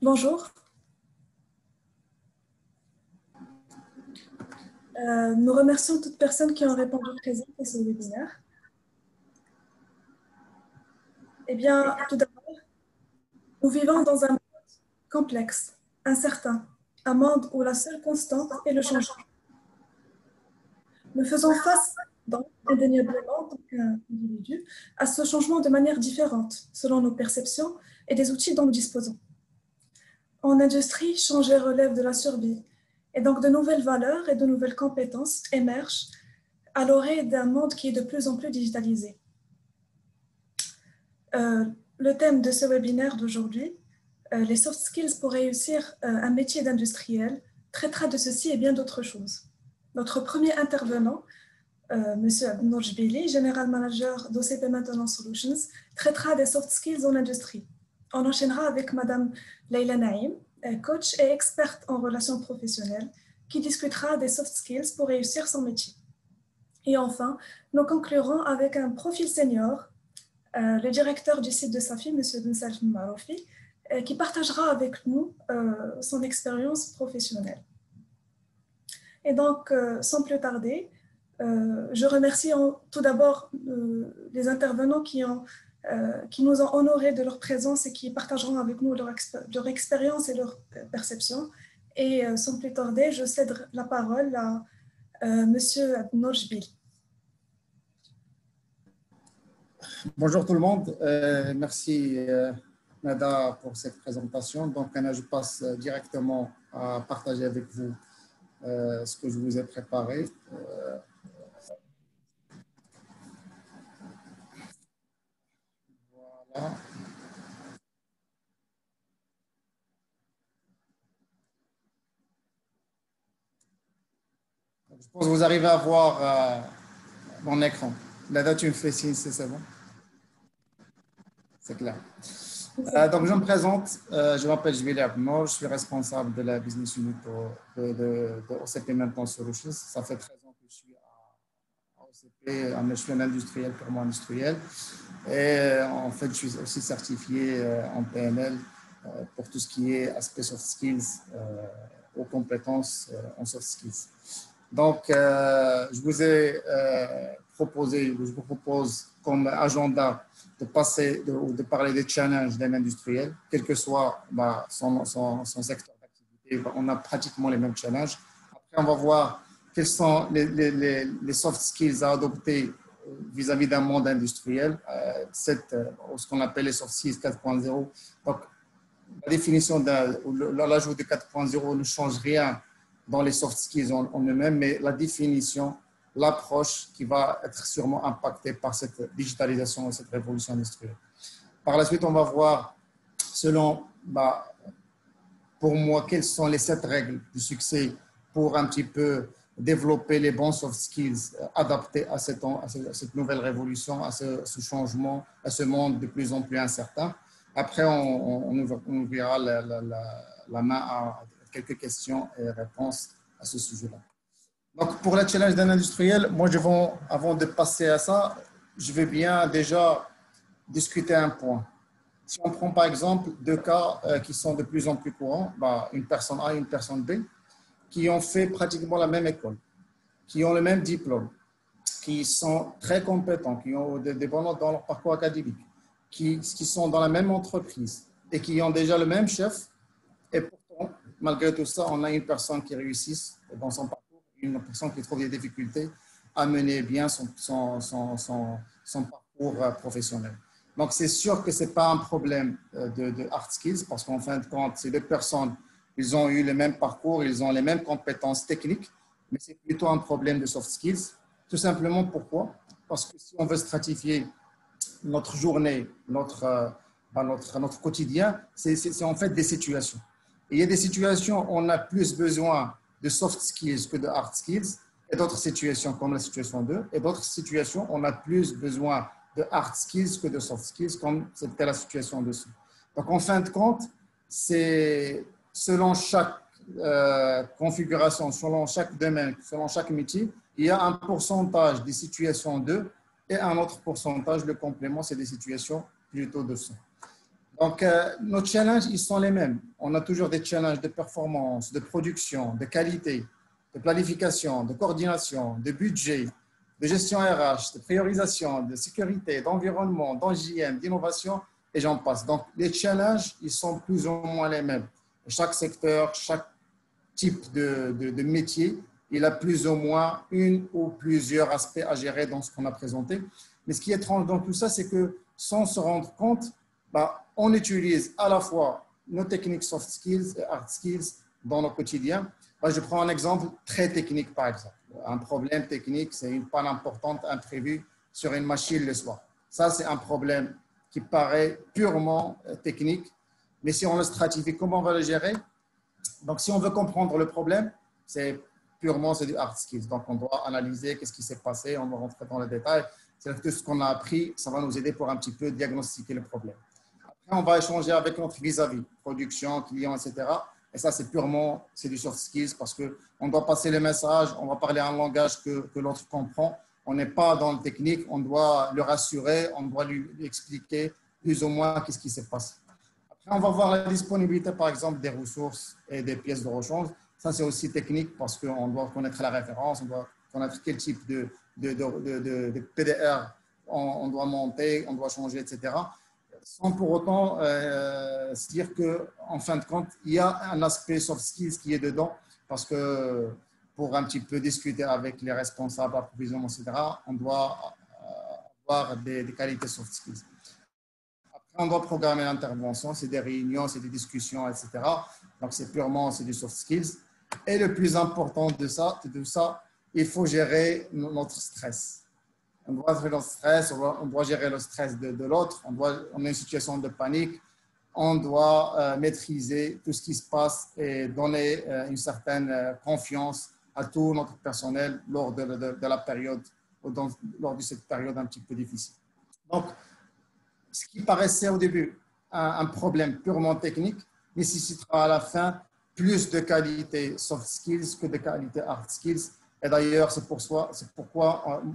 Bonjour. Nous remercions toutes personnes qui ont répondu présentes à ce webinaire. Eh bien, tout d'abord, nous vivons dans un monde complexe, incertain, un monde où la seule constante est le changement. Nous faisons face, donc, indéniablement, en tant qu'individus, à ce changement de manière différente, selon nos perceptions et des outils dont nous disposons. En industrie, changer relève de la survie, et donc de nouvelles valeurs et de nouvelles compétences émergent à l'orée d'un monde qui est de plus en plus digitalisé. Le thème de ce webinaire d'aujourd'hui, les soft skills pour réussir un métier d'industriel, traitera de ceci et bien d'autres choses. Notre premier intervenant, M. Abdenour Jbili, General Manager d'OCP Maintenance Solutions, traitera des soft skills en industrie. On enchaînera avec Mme Leila Naïm, coach et experte en relations professionnelles, qui discutera des soft skills pour réussir son métier. Et enfin, nous conclurons avec un profil senior, le directeur du site de Safi, M. Ben Salem Maroufi, qui partagera avec nous son expérience professionnelle. Et donc, sans plus tarder, je remercie tout d'abord les intervenants qui nous ont honorés de leur présence et qui partageront avec nous leur expérience et leur perception. Et sans plus tarder, je cède la parole à M. Abdenour Jbili. Bonjour tout le monde, merci Nada pour cette présentation. Donc Anna, je passe directement à partager avec vous ce que je vous ai préparé. Voilà. Je pense que vous arrivez à voir mon écran. Nada, tu me fais signe, c'est bon? C'est clair. Donc, je me présente, je m'appelle Jbili Abdenour, je suis responsable de la business unit de OCP Maintenance Solutions. Ça fait 13 ans que je suis à OCP, je suis un industriel, purement industriel. Et en fait, je suis aussi certifié en PNL pour tout ce qui est aspect soft skills, aux compétences en soft skills. Donc, je vous ai proposé, je vous propose comme agenda de parler des challenges d'un industriel, quel que soit son secteur d'activité. On a pratiquement les mêmes challenges. Après, on va voir quels sont les soft skills à adopter vis-à-vis d'un monde industriel, ce qu'on appelle les soft skills 4.0. Donc, la définition, l'ajout de 4.0 ne change rien dans les soft skills en eux-mêmes, mais la définition, l'approche qui va être sûrement impactée par cette digitalisation et cette révolution industrielle. Par la suite, on va voir, selon, pour moi, quelles sont les 7 règles du succès pour un petit peu développer les bons soft skills adaptés à cette nouvelle révolution, à ce changement, à ce monde de plus en plus incertain. Après, on ouvrira la main à quelques questions et réponses à ce sujet-là. Donc, pour la challenge d'un industriel, moi, avant de passer à ça, je vais bien déjà discuter un point. Si on prend par exemple 2 cas qui sont de plus en plus courants, une personne A et une personne B, qui ont fait pratiquement la même école, qui ont le même diplôme, qui sont très compétents, qui ont des bons notes dans leur parcours académique, qui sont dans la même entreprise et qui ont déjà le même chef. Et pourtant, malgré tout ça, on a une personne qui réussit dans son parcours, une personne qui trouve des difficultés à mener bien son parcours professionnel. Donc, c'est sûr que ce n'est pas un problème de hard skills parce qu'en fin de compte, ces 2 personnes, ils ont eu le même parcours, ils ont les mêmes compétences techniques, mais c'est plutôt un problème de soft skills. Tout simplement pourquoi? Parce que si on veut stratifier notre journée, notre quotidien, c'est en fait des situations. Et il y a des situations où on a plus besoin de soft skills que de hard skills, et d'autres situations comme la situation 2, et d'autres situations où on a plus besoin de hard skills que de soft skills, comme c'était la situation dessous. Donc, en fin de compte, c'est selon chaque configuration, selon chaque domaine, selon chaque métier, il y a un pourcentage des situations 2 et un autre pourcentage, le complément, c'est des situations plutôt de 100. Donc, nos challenges, ils sont les mêmes. On a toujours des challenges de performance, de production, de qualité, de planification, de coordination, de budget, de gestion RH, de priorisation, de sécurité, d'environnement, d'enjm, d'innovation, et j'en passe. Donc, les challenges, ils sont plus ou moins les mêmes. Chaque secteur, chaque type de métier, il a plus ou moins une ou plusieurs aspects à gérer dans ce qu'on a présenté. Mais ce qui est étrange dans tout ça, c'est que sans se rendre compte, on utilise à la fois nos techniques soft skills et hard skills dans nos quotidiens. Je prends un exemple très technique, par exemple. Un problème technique, c'est une panne importante imprévue sur une machine le soir. Ça, c'est un problème qui paraît purement technique, mais si on le stratifie, comment on va le gérer? Donc, si on veut comprendre le problème, c'est du hard skills. Donc, on doit analyser qu'est-ce qui s'est passé, on doit rentrer dans les détails. C'est-à-dire que tout ce qu'on a appris, ça va nous aider pour un petit peu diagnostiquer le problème. Après, on va échanger avec notre vis-à-vis, production, client, etc. Et ça, c'est du soft skills parce qu'on doit passer le message, on va parler un langage que l'autre comprend. On n'est pas dans le technique, on doit le rassurer, on doit lui expliquer plus ou moins qu'est-ce qui s'est passé. Après, on va voir la disponibilité, par exemple, des ressources et des pièces de rechange. Ça, c'est aussi technique parce qu'on doit connaître la référence, on doit connaître quel type de PDR on doit monter, on doit changer, etc. Sans pour autant se dire qu'en fin de compte, il y a un aspect soft skills qui est dedans parce que pour un petit peu discuter avec les responsables, approvisionnement, etc., on doit avoir des qualités soft skills. Après, on doit programmer l'intervention, c'est des réunions, c'est des discussions, etc. Donc, c'est du soft skills. Et le plus important de ça, il faut gérer notre stress. On doit gérer notre stress, on doit gérer le stress de l'autre, on est en situation de panique, on doit maîtriser tout ce qui se passe et donner une certaine confiance à tout notre personnel lors de la période, lors de cette période un petit peu difficile. Donc, ce qui paraissait au début un problème purement technique nécessitera à la fin plus de qualité soft skills que de qualité hard skills. Et d'ailleurs, c'est pourquoi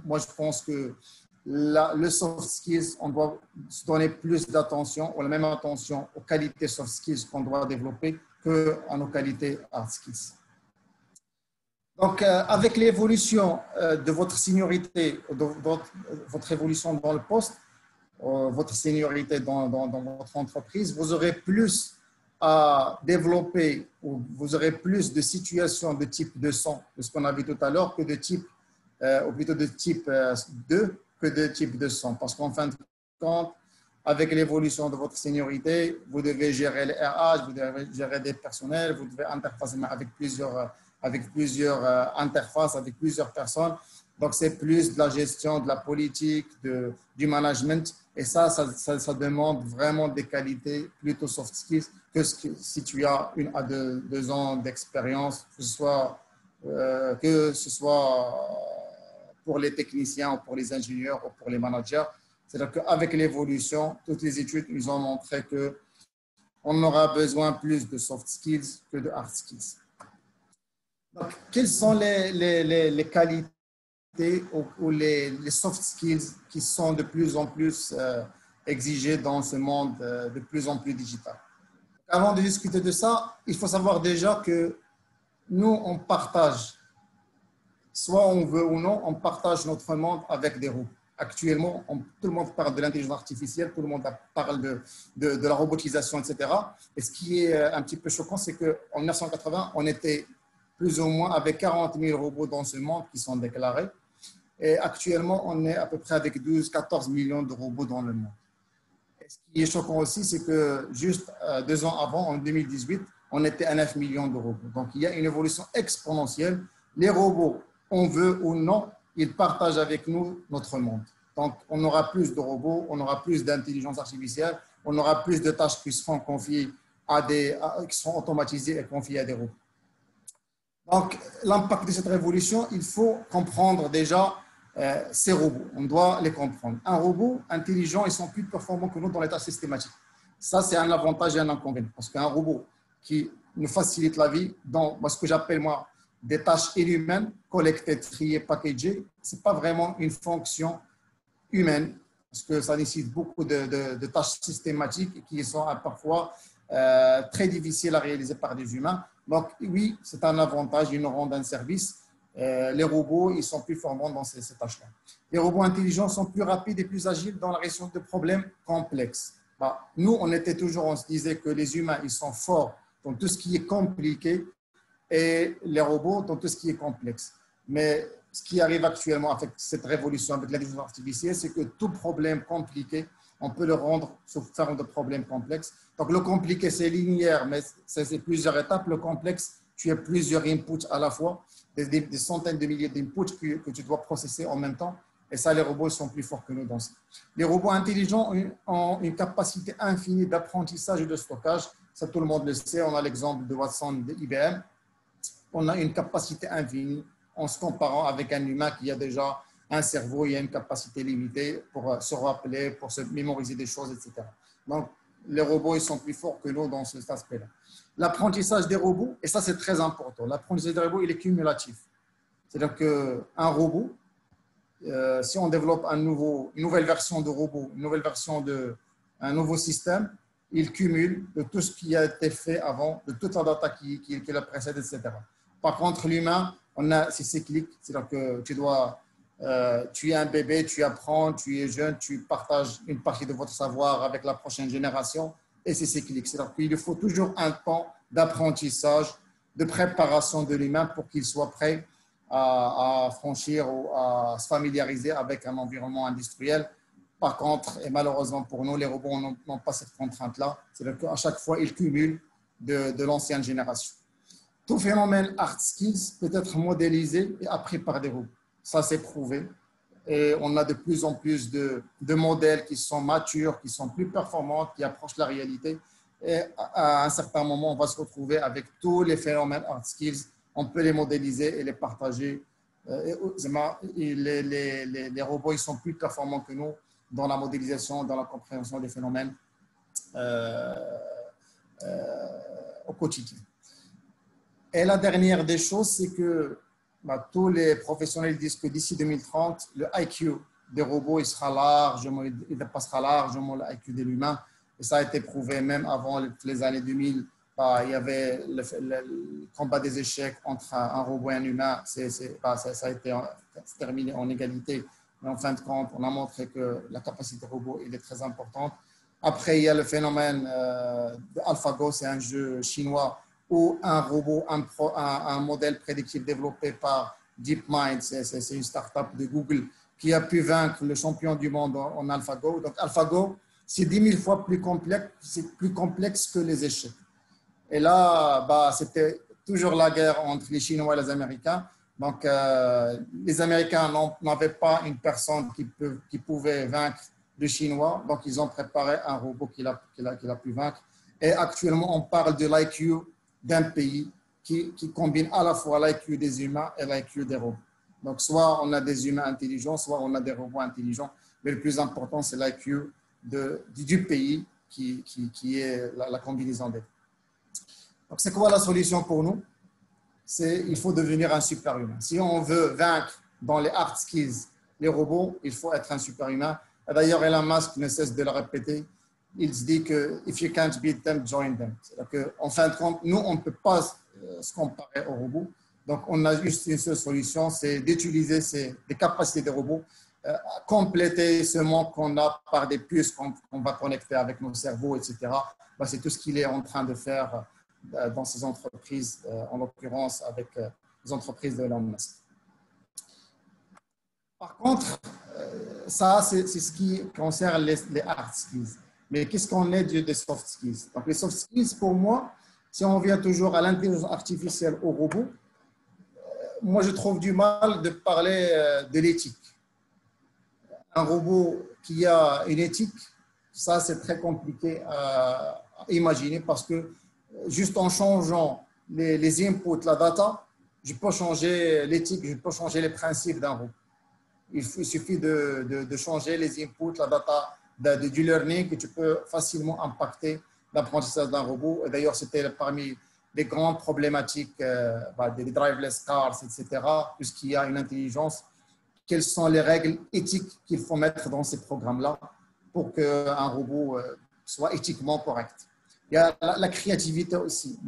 moi je pense que le soft skills, on doit se donner plus d'attention, ou la même attention aux qualités soft skills qu'on doit développer qu'à nos qualités hard skills. Donc, avec l'évolution de votre seniorité, de votre évolution dans le poste, votre seniorité dans votre entreprise, vous aurez plus à développer, ou vous aurez plus de situations de type 200, de ce qu'on a vu tout à l'heure, que de type, ou plutôt de type 2 que de type 200. Parce qu'en fin de compte, avec l'évolution de votre seniorité, vous devez gérer les RH, vous devez gérer des personnels, vous devez interfacer avec plusieurs interfaces, avec plusieurs personnes. Donc, c'est plus de la gestion, de la politique, du management. Et ça demande vraiment des qualités plutôt soft skills que si tu as 1 à 2 ans d'expérience, que ce soit pour les techniciens ou pour les ingénieurs ou pour les managers. C'est-à-dire qu'avec l'évolution, toutes les études nous ont montré qu'on aura besoin plus de soft skills que de hard skills. Donc, quelles sont les qualités ou les soft skills qui sont de plus en plus exigés dans ce monde de plus en plus digital? Avant de discuter de ça, il faut savoir déjà que nous, on partage, soit on veut ou non, on partage notre monde avec des robots. Actuellement, tout le monde parle de l'intelligence artificielle, tout le monde parle de la robotisation, etc. Et ce qui est un petit peu choquant, c'est qu'en 1980, on était plus ou moins avec 40 000 robots dans ce monde qui sont déclarés. Et actuellement, on est à peu près avec 12-14 millions de robots dans le monde. Et ce qui est choquant aussi, c'est que juste 2 ans avant, en 2018, on était à 9 millions de robots. Donc, il y a une évolution exponentielle. Les robots, on veut ou non, ils partagent avec nous notre monde. Donc, on aura plus de robots, on aura plus d'intelligence artificielle, on aura plus de tâches qui seront confiées qui seront automatisées et confiées à des robots. Donc, l'impact de cette révolution, il faut comprendre déjà ces robots. On doit les comprendre. Un robot intelligent, ils sont plus performants que nous dans les tâches systématiques. Ça, c'est un avantage et un inconvénient. Parce qu'un robot qui nous facilite la vie dans ce que j'appelle, moi, des tâches inhumaines, collecter, trier, packager, ce n'est pas vraiment une fonction humaine. parce que ça nécessite beaucoup de tâches systématiques qui sont parfois très difficiles à réaliser par des humains. Donc oui, c'est un avantage, ils nous rendent un service. Les robots, ils sont plus formants dans ces tâches-là. Les robots intelligents sont plus rapides et plus agiles dans la résolution de problèmes complexes. Nous, on se disait que les humains, ils sont forts dans tout ce qui est compliqué et les robots dans tout ce qui est complexe. Mais ce qui arrive actuellement avec cette révolution, avec l'intelligence artificielle, c'est que tout problème compliqué, on peut le rendre sous forme de problème complexe. Donc, le compliqué, c'est linéaire, mais c'est plusieurs étapes. Le complexe, tu as plusieurs inputs à la fois, des centaines de milliers d'inputs que tu dois processer en même temps. Et ça, les robots sont plus forts que nous dans ça. Les robots intelligents ont une capacité infinie d'apprentissage et de stockage. Ça, tout le monde le sait. On a l'exemple de Watson de IBM. On a une capacité infinie en se comparant avec un humain qui a déjà un cerveau, il y a une capacité limitée pour se rappeler, pour se mémoriser des choses, etc. Donc, les robots, ils sont plus forts que nous dans cet aspect-là. L'apprentissage des robots, et ça, c'est très important, l'apprentissage des robots, il est cumulatif. C'est-à-dire qu'un robot, si on développe une nouvelle version de robot, une nouvelle version un nouveau système, il cumule de tout ce qui a été fait avant, de toute la data qui la précède, etc. Par contre, l'humain, c'est cyclique, c'est-à-dire que tu es un bébé, tu apprends, tu es jeune, tu partages une partie de votre savoir avec la prochaine génération et c'est cyclique. C'est-à-dire qu'il faut toujours un temps d'apprentissage, de préparation de l'humain pour qu'il soit prêt à franchir ou à se familiariser avec un environnement industriel. Par contre, et malheureusement pour nous, les robots n'ont pas cette contrainte-là. C'est-à-dire qu'à chaque fois, ils cumulent de l'ancienne génération. Tout phénomène hard skills peut être modélisé et appris par des robots. Ça, c'est prouvé. Et on a de plus en plus de modèles qui sont matures, qui sont plus performants, qui approchent la réalité. Et à un certain moment, on va se retrouver avec tous les phénomènes hard skills. On peut les modéliser et les partager. Les robots, ils sont plus performants que nous dans la modélisation, dans la compréhension des phénomènes au quotidien. Et la dernière des choses, c'est que tous les professionnels disent que d'ici 2030, le IQ des robots il sera largement, il dépassera largement le IQ de l'humain. Et ça a été prouvé même avant les années 2000. Il y avait le combat des échecs entre un robot et un humain. Ça a été terminé en égalité. Mais en fin de compte, on a montré que la capacité robot est très importante. Après, il y a le phénomène d'AlphaGo, c'est un jeu chinois où un robot, un modèle prédictif développé par DeepMind, c'est une start-up de Google, qui a pu vaincre le champion du monde en AlphaGo. Donc, AlphaGo, c'est 10 000 fois plus complexe que les échecs. Et là, c'était toujours la guerre entre les Chinois et les Américains. Donc, les Américains n'avaient pas une personne qui pouvait vaincre le Chinois. Donc, ils ont préparé un robot qu'il a pu vaincre. Et actuellement, on parle de l'IQ d'un pays qui combine à la fois l'IQ des humains et l'IQ des robots. Donc, soit on a des humains intelligents, soit on a des robots intelligents. Mais le plus important, c'est l'IQ du pays qui est la combinaison des deux. Donc, c'est quoi la solution pour nous? Il faut devenir un super-humain. Si on veut vaincre dans les hard skills les robots, il faut être un super-humain. D'ailleurs, Elon Musk ne cesse de le répéter. Il se dit que « if you can't beat them, join them ». C'est-à-dire qu'en fin de compte, nous, on ne peut pas se comparer aux robots. Donc, on a juste une seule solution, c'est d'utiliser les capacités des robots, compléter ce manque qu'on a par des puces qu'on va connecter avec nos cerveaux, etc. C'est tout ce qu'il est en train de faire dans ces entreprises, en l'occurrence avec les entreprises de Elon Musk. Par contre, ça, c'est ce qui concerne les hard skills. Mais qu'est-ce qu'on est des soft skills? Donc, les soft skills, pour moi, si on vient toujours à l'intelligence artificielle, au robot, moi, je trouve du mal de parler de l'éthique. Un robot qui a une éthique, ça, c'est très compliqué à imaginer parce que juste en changeant les inputs, la data, je peux changer l'éthique, je peux changer les principes d'un robot. Il suffit de changer les inputs, la data du learning et tu peux facilement impacter l'apprentissage d'un robot. Et d'ailleurs, c'était parmi les grandes problématiques des driverless cars, etc., puisqu'il y a une intelligence quelles sont les règles éthiques qu'il faut mettre dans ces programmes-là pour qu'un robot soit éthiquement correct. Il y a la créativité aussi.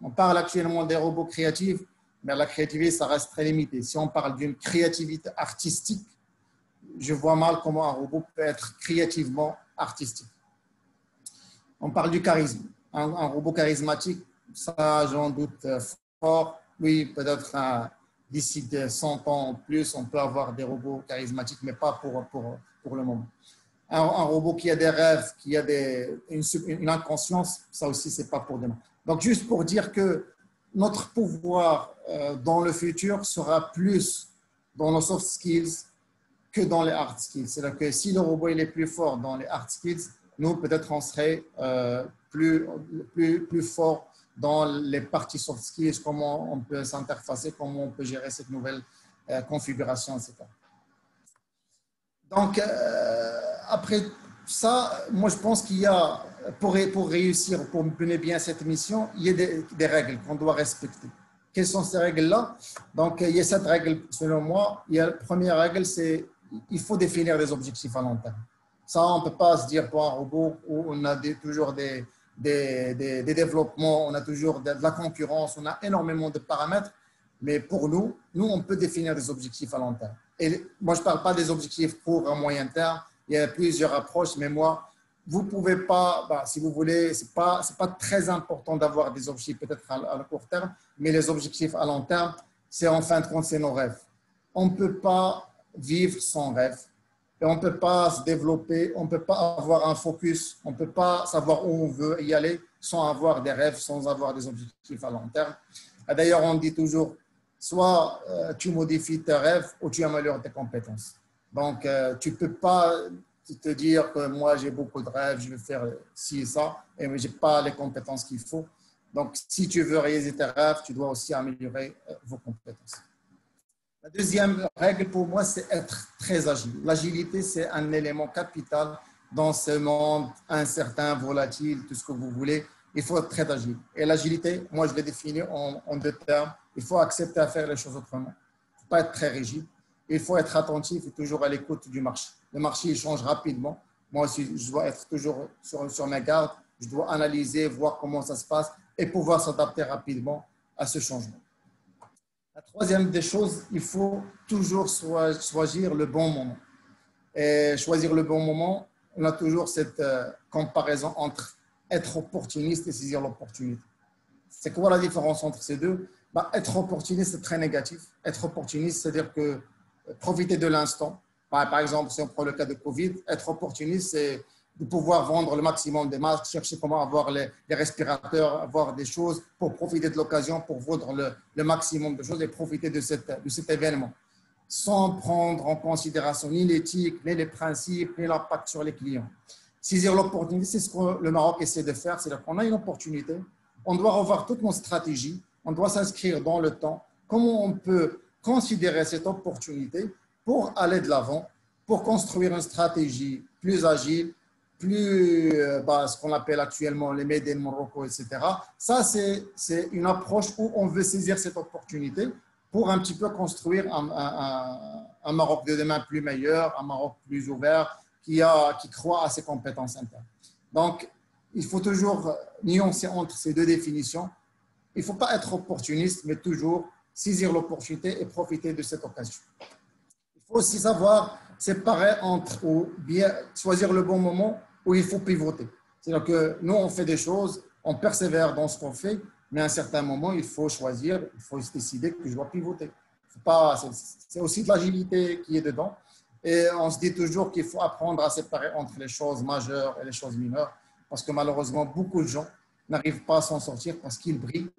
On parle actuellement des robots créatifs, mais la créativité, ça reste très limité. Si on parle d'une créativité artistique, je vois mal comment un robot peut être créativement artistique. On parle du charisme. Un robot charismatique, ça, j'en doute fort. Oui, peut-être d'ici 100 ans en plus, on peut avoir des robots charismatiques, mais pas pour le moment. Un robot qui a des rêves, qui a une inconscience, ça aussi, ce n'est pas pour demain. Donc, juste pour dire que notre pouvoir dans le futur sera plus dans nos soft skills que dans les hard skills. C'est-à-dire que si le robot il est plus fort dans les hard skills, nous, peut-être, on serait plus fort dans les parties soft skills, comment on peut s'interfacer, comment on peut gérer cette nouvelle configuration, etc. Donc, après ça, moi, je pense qu'il y a, pour réussir, pour mener bien cette mission, il y a des règles qu'on doit respecter. Quelles sont ces règles-là? Donc, il y a cette règle, selon moi. La première règle, c'est il faut définir des objectifs à long terme. Ça, on ne peut pas se dire pour un robot où on a toujours des développements, on a toujours de la concurrence, on a énormément de paramètres. Mais pour nous, on peut définir des objectifs à long terme. Et moi, je ne parle pas des objectifs court à moyen terme. Il y a plusieurs approches, mais moi, vous ne pouvez pas, si vous voulez, ce n'est pas très important d'avoir des objectifs peut-être à court terme, mais les objectifs à long terme, c'est en fin de compte, c'est nos rêves. On ne peut pas vivre sans rêve. Et on ne peut pas se développer, on ne peut pas avoir un focus, on ne peut pas savoir où on veut y aller sans avoir des rêves, sans avoir des objectifs à long terme. D'ailleurs, on dit toujours, soit tu modifies tes rêves ou tu améliores tes compétences. Donc, tu ne peux pas te dire que moi, j'ai beaucoup de rêves, je vais faire ci et ça, et je n'ai pas les compétences qu'il faut. Donc, si tu veux réaliser tes rêves, tu dois aussi améliorer vos compétences. La deuxième règle pour moi, c'est être très agile. L'agilité, c'est un élément capital dans ce monde incertain, volatile, tout ce que vous voulez. Il faut être très agile. Et l'agilité, moi, je l'ai définie en deux termes. Il faut accepter à faire les choses autrement. Il ne faut pas être très rigide. Il faut être attentif et toujours à l'écoute du marché. Le marché, il change rapidement. Moi aussi, je dois être toujours sur mes gardes. Je dois analyser, voir comment ça se passe et pouvoir s'adapter rapidement à ce changement. La troisième des choses, il faut toujours choisir le bon moment. Et choisir le bon moment, on a toujours cette comparaison entre être opportuniste et saisir l'opportunité. C'est quoi la différence entre ces deux? Être opportuniste, c'est très négatif. Être opportuniste, c'est-à-dire que profiter de l'instant. Par exemple, si on prend le cas de Covid, être opportuniste, c'est de pouvoir vendre le maximum de masques, chercher comment avoir les respirateurs, avoir des choses pour profiter de l'occasion, pour vendre le maximum de choses et profiter de cet événement, sans prendre en considération ni l'éthique, ni les principes, ni l'impact sur les clients. Saisir l'opportunité, c'est ce que le Maroc essaie de faire, c'est-à-dire qu'on a une opportunité, on doit revoir toute notre stratégie, on doit s'inscrire dans le temps, comment on peut considérer cette opportunité pour aller de l'avant, pour construire une stratégie plus agile, plus ce qu'on appelle actuellement les Made in Morocco, etc. Ça, c'est une approche où on veut saisir cette opportunité pour un petit peu construire un Maroc de demain plus meilleur, un Maroc plus ouvert, qui croit à ses compétences internes. Donc, il faut toujours nuancer entre ces deux définitions. Il ne faut pas être opportuniste, mais toujours saisir l'opportunité et profiter de cette occasion. Il faut aussi savoir séparer entre ou bien choisir le bon moment où il faut pivoter. C'est-à-dire que nous, on fait des choses, on persévère dans ce qu'on fait, mais à un certain moment, il faut choisir, il faut se décider que je dois pivoter. C'est aussi de l'agilité qui est dedans. Et on se dit toujours qu'il faut apprendre à séparer entre les choses majeures et les choses mineures, parce que malheureusement, beaucoup de gens n'arrivent pas à s'en sortir parce qu'ils brillent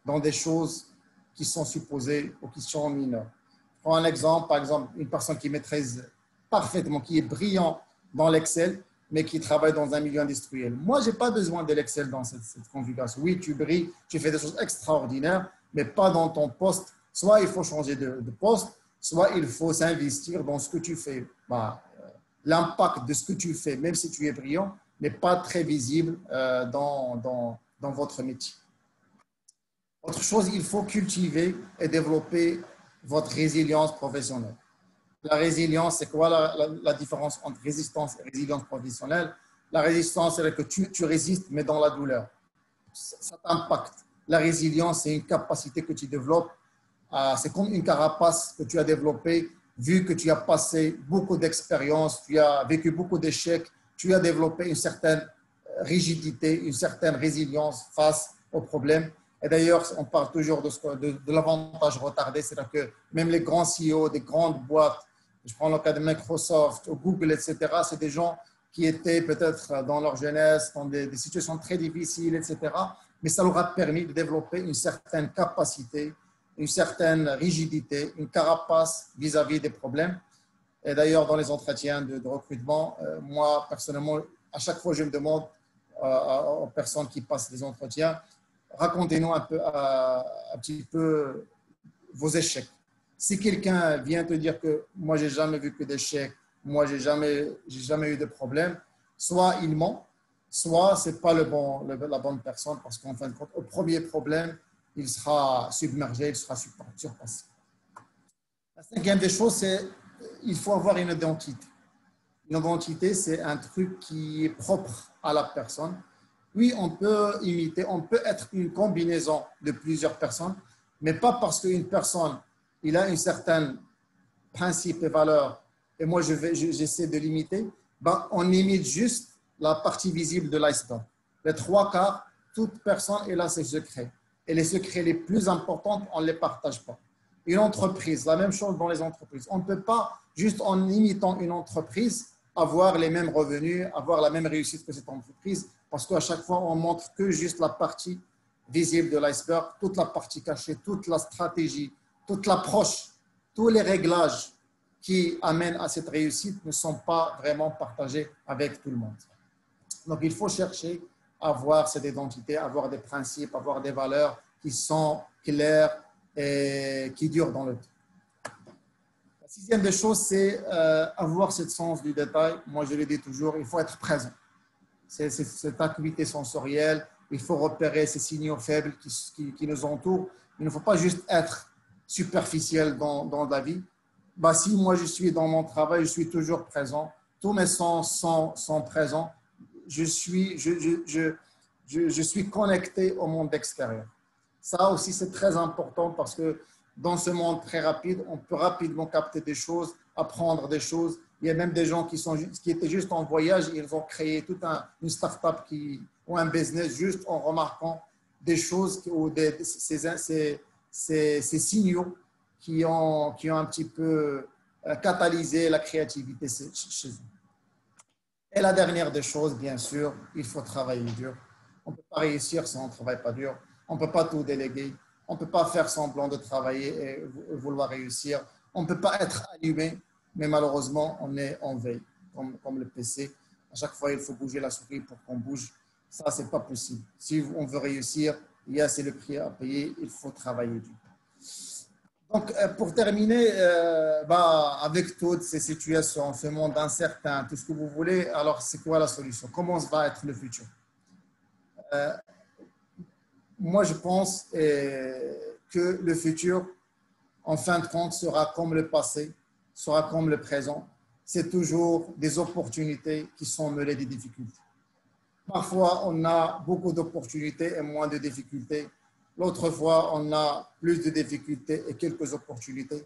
dans des choses qui sont supposées ou qui sont mineures. Je prends un exemple, par exemple, une personne qui maîtrise parfaitement, qui est brillant dans l'Excel, mais qui travaille dans un milieu industriel. Moi, je n'ai pas besoin de l'Excel dans cette configuration. Oui, tu brilles, tu fais des choses extraordinaires, mais pas dans ton poste. Soit il faut changer de poste, soit il faut s'investir dans ce que tu fais. L'impact de ce que tu fais, même si tu es brillant, n'est pas très visible dans votre métier. Autre chose, il faut cultiver et développer votre résilience professionnelle. La résilience, c'est quoi la différence entre résistance et résilience professionnelle? La résistance, c'est que tu résistes, mais dans la douleur. Ça t'impacte. La résilience, c'est une capacité que tu développes. C'est comme une carapace que tu as développée, vu que tu as passé beaucoup d'expériences, tu as vécu beaucoup d'échecs, tu as développé une certaine rigidité, une certaine résilience face aux problèmes. Et d'ailleurs, on parle toujours de l'avantage retardé, c'est-à-dire que même les grands CEO des grandes boîtes, je prends le cas de Microsoft, Google, etc., c'est des gens qui étaient peut-être dans leur jeunesse, dans des situations très difficiles, etc., mais ça leur a permis de développer une certaine capacité, une certaine rigidité, une carapace vis-à-vis des problèmes. Et d'ailleurs, dans les entretiens de recrutement, moi, personnellement, à chaque fois, je me demande aux personnes qui passent les entretiens, racontez-nous un petit peu vos échecs. Si quelqu'un vient te dire que moi, j'ai jamais vu que d'échecs, moi, j'ai jamais eu de problème, soit il ment, soit c'est pas la bonne personne parce qu'en fin de compte, au premier problème, il sera submergé, il sera surpassé. La cinquième des choses, c'est il faut avoir une identité. Une identité, c'est un truc qui est propre à la personne. Oui, on peut imiter, on peut être une combinaison de plusieurs personnes, mais pas parce qu'une personne, il a une certaine principe et valeur, et moi j'essaie de l'imiter, ben, on imite juste la partie visible de l'iceberg. Les trois quarts, toute personne, elle a ses secrets. Et les secrets les plus importants, on ne les partage pas. Une entreprise, la même chose dans les entreprises. On ne peut pas, juste en imitant une entreprise, avoir les mêmes revenus, avoir la même réussite que cette entreprise, parce qu'à chaque fois, on montre que juste la partie visible de l'iceberg, toute la partie cachée, toute la stratégie, toute l'approche, tous les réglages qui amènent à cette réussite ne sont pas vraiment partagés avec tout le monde. Donc, il faut chercher à avoir cette identité, avoir des principes, avoir des valeurs qui sont claires et qui durent dans le temps. La sixième des choses, c'est avoir ce sens du détail. Moi, je le dis toujours, il faut être présent. C'est cette acuité sensorielle. Il faut repérer ces signaux faibles qui nous entourent. Il ne faut pas juste être superficiel dans la vie. Bah, si moi, je suis dans mon travail, je suis toujours présent. Tous mes sens sont présents. Je suis connecté au monde extérieur. Ça aussi, c'est très important parce que dans ce monde très rapide, on peut rapidement capter des choses, apprendre des choses. Il y a même des gens qui étaient juste en voyage et ils ont créé toute une start-up ou un business juste en remarquant des choses ou ces signaux qui ont un petit peu catalysé la créativité chez eux. Et la dernière des choses, bien sûr, il faut travailler dur. On ne peut pas réussir si on ne travaille pas dur. On ne peut pas tout déléguer. On ne peut pas faire semblant de travailler et vouloir réussir. On ne peut pas être allumé, mais malheureusement, on est en veille, comme le PC. À chaque fois, il faut bouger la souris pour qu'on bouge. Ça, ce n'est pas possible. Si on veut réussir, c'est le prix à payer. Il faut travailler dur. Donc, pour terminer, avec toutes ces situations, ce monde incertain, tout ce que vous voulez, alors c'est quoi la solution? Comment va être le futur? Moi, je pense que le futur, en fin de compte, sera comme le passé, sera comme le présent. C'est toujours des opportunités qui sont mêlées des difficultés. Parfois, on a beaucoup d'opportunités et moins de difficultés. L'autre fois, on a plus de difficultés et quelques opportunités.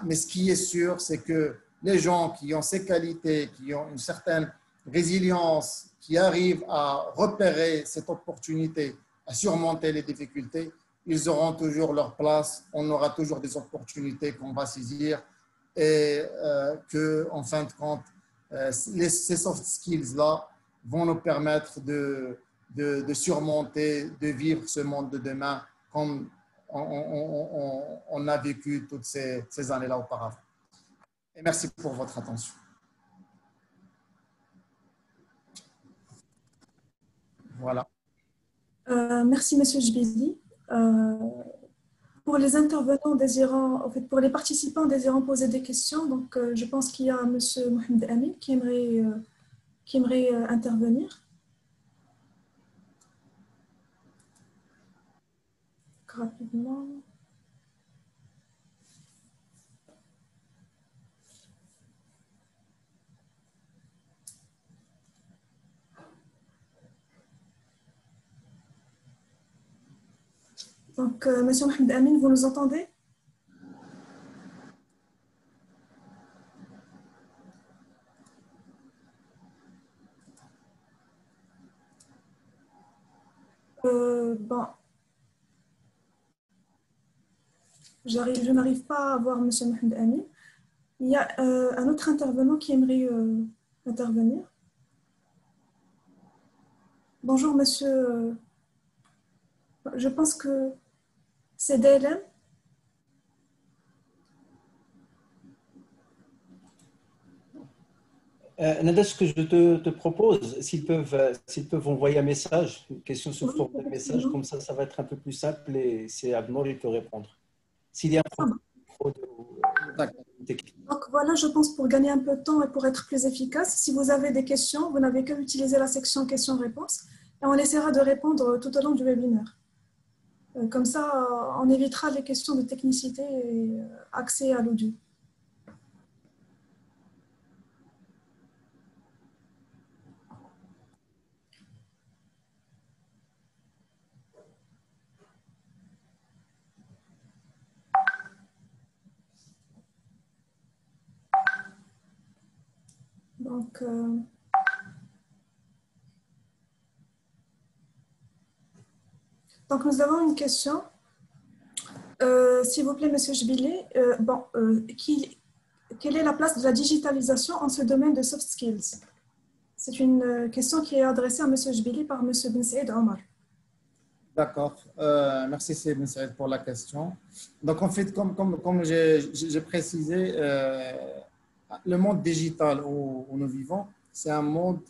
Mais ce qui est sûr, c'est que les gens qui ont ces qualités, qui ont une certaine résilience, qui arrivent à repérer cette opportunité, à surmonter les difficultés, ils auront toujours leur place. On aura toujours des opportunités qu'on va saisir et qu'en fin de compte, ces soft skills-là vont nous permettre de surmonter, de vivre ce monde de demain comme on a vécu toutes ces années-là auparavant. Et merci pour votre attention. Voilà. Merci, Monsieur Jbili. Pour les intervenants désirant, en fait, pour les participants désirant poser des questions, donc je pense qu'il y a Monsieur Mohamed Amin qui aimerait intervenir. Rapidement. Donc, Monsieur Mohamed Amin, vous nous entendez? Bon, je n'arrive pas à voir Monsieur Mohamed Amin. Il y a un autre intervenant qui aimerait intervenir. Bonjour, monsieur. Je pense que c'est DLM. Nada, ce que je te propose, s'ils peuvent envoyer un message, une question sous forme de message, comme ça va être un peu plus simple et c'est Abnor, il peut répondre. S'il y a un problème technique. Donc voilà, je pense pour gagner un peu de temps et pour être plus efficace, si vous avez des questions, vous n'avez qu'à utiliser la section questions-réponses et on essaiera de répondre tout au long du webinaire. Comme ça, on évitera les questions de technicité et accès à l'audio. Donc, nous avons une question. S'il vous plaît, Monsieur Jbili, quelle est la place de la digitalisation en ce domaine de soft skills? C'est une question qui est adressée à Monsieur Jbili par Monsieur Ben Saïd Omar. D'accord. Merci Ben Saïd pour la question. Donc, en fait, comme j'ai précisé, le monde digital où nous vivons, c'est un monde,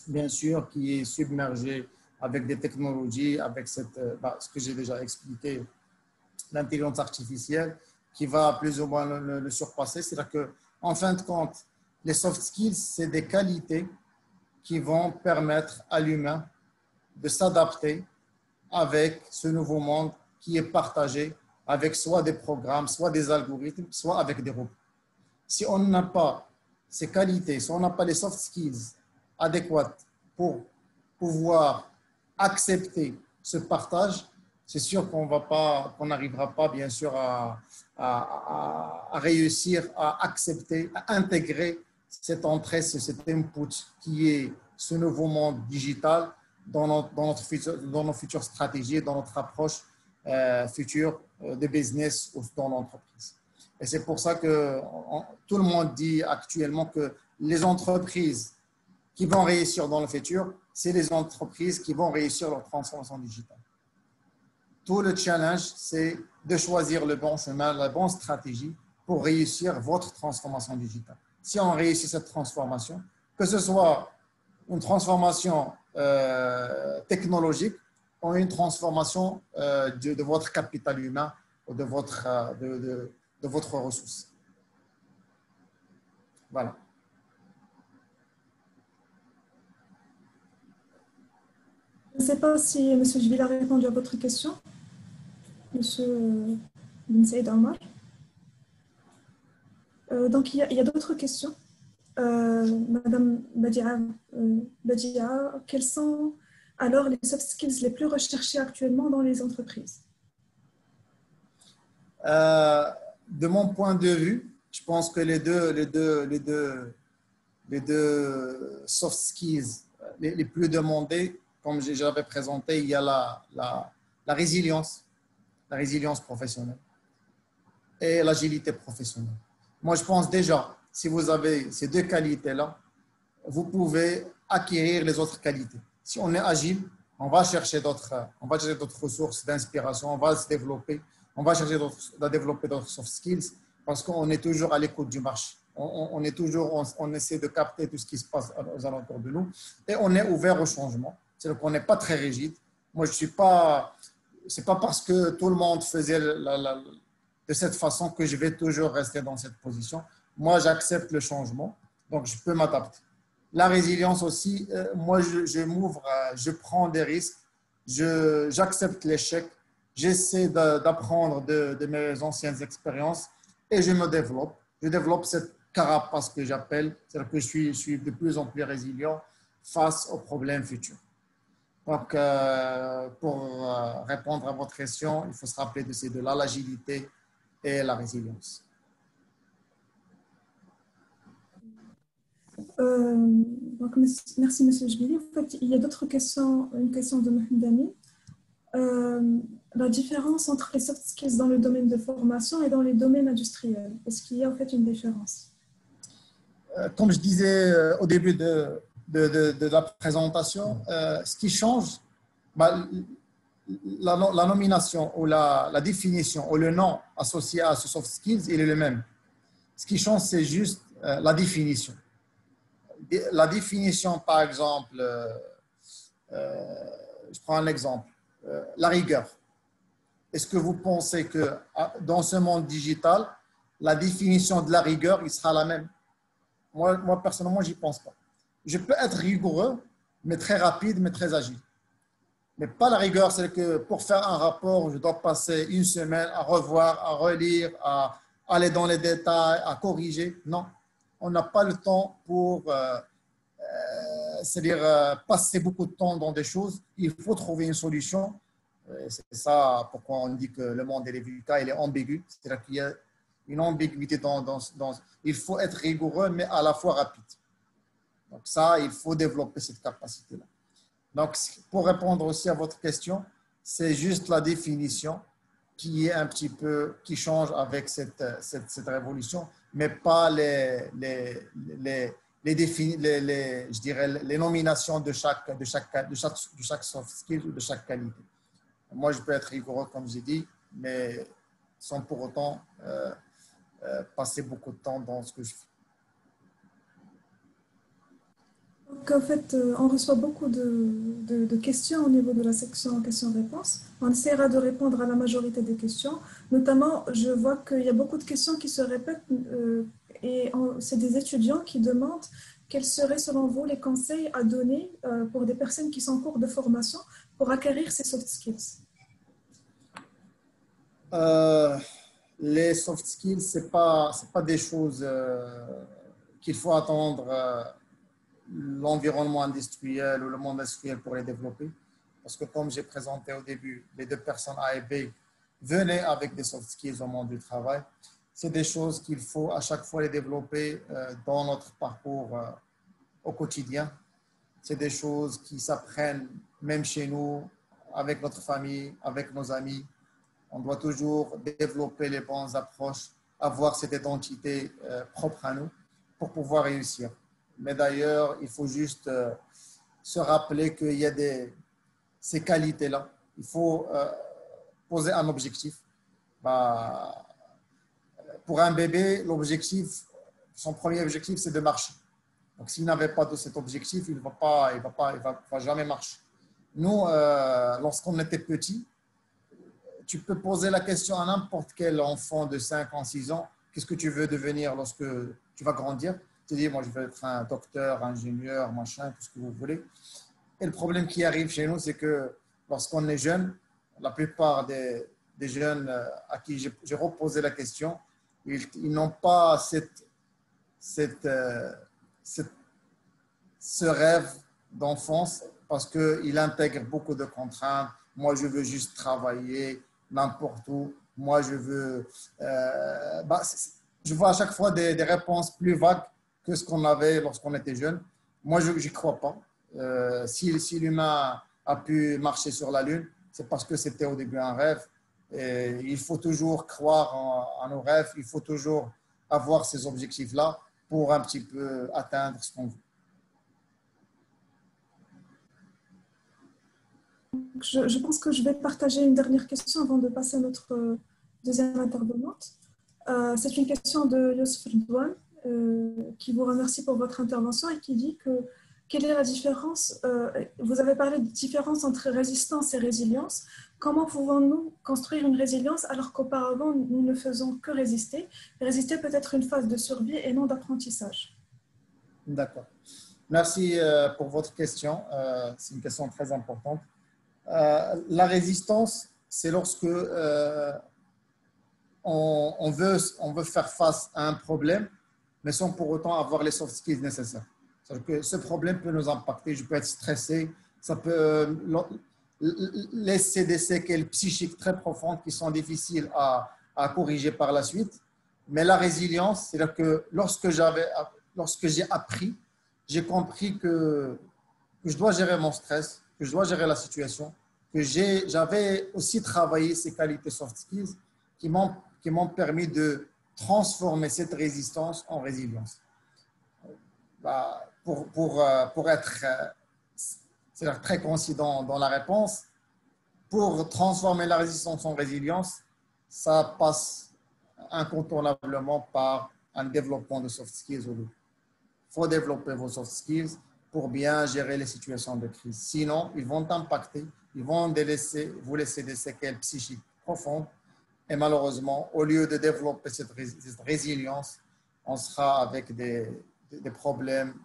bien sûr, qui est submergé avec des technologies, avec ce que j'ai déjà expliqué, l'intelligence artificielle, qui va plus ou moins le surpasser. C'est-à-dire qu'en fin de compte, les soft skills, c'est des qualités qui vont permettre à l'humain de s'adapter avec ce nouveau monde qui est partagé avec soit des programmes, soit des algorithmes, soit avec des robots. Si on n'a pas ces qualités, si on n'a pas les soft skills adéquates pour pouvoir accepter ce partage, c'est sûr qu'on n'arrivera pas, bien sûr, à réussir à accepter, à intégrer cette entrée, cet input qui est ce nouveau monde digital dans nos futures stratégies, dans notre approche future de business ou dans l'entreprise. Et c'est pour ça que tout le monde dit actuellement que les entreprises qui vont réussir dans le futur, c'est les entreprises qui vont réussir leur transformation digitale. Tout le challenge, c'est de choisir le bon chemin, la bonne stratégie pour réussir votre transformation digitale. Si on réussit cette transformation, que ce soit une transformation technologique ou une transformation de votre capital humain ou de votre ressource. Voilà. Je ne sais pas si M. Jbili a répondu à votre question. M. Ben Saïd Omar. Donc, il y a d'autres questions. Madame Badia, quels sont alors les soft skills les plus recherchés actuellement dans les entreprises? De mon point de vue, je pense que les deux soft skills les plus demandés, comme j'avais présenté, il y a la résilience professionnelle et l'agilité professionnelle. Moi, je pense déjà, si vous avez ces deux qualités-là, vous pouvez acquérir les autres qualités. Si on est agile, on va chercher d'autres ressources d'inspiration, on va se développer, on va chercher à développer d'autres soft skills parce qu'on est toujours à l'écoute du marché. On essaie de capter tout ce qui se passe aux alentours de nous et on est ouvert au changement. C'est-à-dire qu'on n'est pas très rigide. Moi, c'est pas parce que tout le monde faisait de cette façon que je vais toujours rester dans cette position. Moi, j'accepte le changement, donc je peux m'adapter. La résilience aussi, moi, je m'ouvre, je prends des risques, j'accepte l'échec, j'essaie d'apprendre de mes anciennes expériences et je me développe. Je développe cette carapace que j'appelle, c'est-à-dire que je suis de plus en plus résilient face aux problèmes futurs. Donc, pour répondre à votre question, il faut se rappeler de ces deux-là, l'agilité et la résilience. Donc, merci, M. Jbili. En fait, il y a d'autres questions. Une question de Mohamed Ami. La différence entre les soft skills dans le domaine de formation et dans les domaines industriels. Est-ce qu'il y a en fait une différence? Comme je disais au début de la présentation, ce qui change, bah, la nomination ou la définition ou le nom associé à ce soft skills, il est le même. Ce qui change, c'est juste la définition. La définition, par exemple, je prends un exemple, la rigueur. Est-ce que vous pensez que dans ce monde digital, la définition de la rigueur, il sera la même? Moi personnellement, j'y pense pas. Je peux être rigoureux, mais très rapide, mais très agile. Mais pas la rigueur, c'est que pour faire un rapport, je dois passer une semaine à revoir, à relire, à aller dans les détails, à corriger. Non, on n'a pas le temps pour c'est-à-dire passer beaucoup de temps dans des choses. Il faut trouver une solution. C'est ça pourquoi on dit que le monde des VUCA, il est ambigu. C'est-à-dire qu'il y a une ambiguïté il faut être rigoureux, mais à la fois rapide. Donc ça, il faut développer cette capacité-là. Donc, pour répondre aussi à votre question, c'est juste la définition qui est un petit peu, qui change avec cette révolution, mais pas je dirais, les nominations de chaque soft skill ou de chaque qualité. Moi, je peux être rigoureux, comme j'ai dit, mais sans pour autant passer beaucoup de temps dans ce que je fais. Donc, en fait, on reçoit beaucoup de questions au niveau de la section questions-réponses. On essaiera de répondre à la majorité des questions. Notamment, je vois qu'il y a beaucoup de questions qui se répètent et c'est des étudiants qui demandent quels seraient, selon vous, les conseils à donner pour des personnes qui sont en cours de formation pour acquérir ces soft skills. Les soft skills, ce n'est pas des choses qu'il faut attendre l'environnement industriel ou le monde industriel pour les développer. Parce que comme j'ai présenté au début, les deux personnes A et B venaient avec des soft skills au monde du travail. C'est des choses qu'il faut à chaque fois les développer dans notre parcours au quotidien. C'est des choses qui s'apprennent même chez nous, avec notre famille, avec nos amis. On doit toujours développer les bonnes approches, avoir cette identité propre à nous pour pouvoir réussir. Mais d'ailleurs, il faut juste se rappeler qu'il y a ces qualités-là. Il faut poser un objectif. Pour un bébé, son premier objectif, c'est de marcher. Donc, s'il n'avait pas de cet objectif, il va jamais marcher. Nous, lorsqu'on était petit, tu peux poser la question à n'importe quel enfant de 5 ans, 6 ans, qu'est-ce que tu veux devenir lorsque tu vas grandir? Tu dis, moi, je veux être un docteur, ingénieur, machin, tout ce que vous voulez. Et le problème qui arrive chez nous, c'est que lorsqu'on est jeune, la plupart des jeunes à qui j'ai reposé la question, ils n'ont pas ce rêve d'enfance parce qu'ils intègrent beaucoup de contraintes. Moi, je veux juste travailler n'importe où. Moi, je veux… je vois à chaque fois des réponses plus vagues que ce qu'on avait lorsqu'on était jeune. Moi, je n'y crois pas. Si l'humain a pu marcher sur la Lune, c'est parce que c'était au début un rêve. Et il faut toujours croire en nos rêves. Il faut toujours avoir ces objectifs-là pour un petit peu atteindre ce qu'on veut. Je pense que je vais partager une dernière question avant de passer à notre deuxième intervenante. C'est une question de Youssef Ridouane qui vous remercie pour votre intervention et qui dit que quelle est la différence, vous avez parlé de différence entre résistance et résilience. Comment pouvons-nous construire une résilience alors qu'auparavant nous ne faisons que résister? Résister peut être une phase de survie et non d'apprentissage. D'accord. Merci pour votre question. C'est une question très importante. La résistance, c'est lorsque on veut faire face à un problème, mais sans pour autant avoir les soft skills nécessaires. C'est-à-dire que ce problème peut nous impacter. Je peux être stressé, ça peut laisser des séquelles psychiques très profondes qui sont difficiles à corriger par la suite. Mais la résilience, c'est-à-dire que lorsque j'ai appris, j'ai compris que je dois gérer mon stress, que je dois gérer la situation, que j'avais aussi travaillé ces qualités soft skills qui m'ont permis de transformer cette résistance en résilience. Pour être c'est-à-dire très concis dans la réponse, pour transformer la résistance en résilience, ça passe incontournablement par un développement de soft skills. Il faut développer vos soft skills pour bien gérer les situations de crise. Sinon, ils vont impacter, ils vont vous laisser des séquelles psychiques profondes. Et malheureusement, au lieu de développer cette résilience, on sera avec des problèmes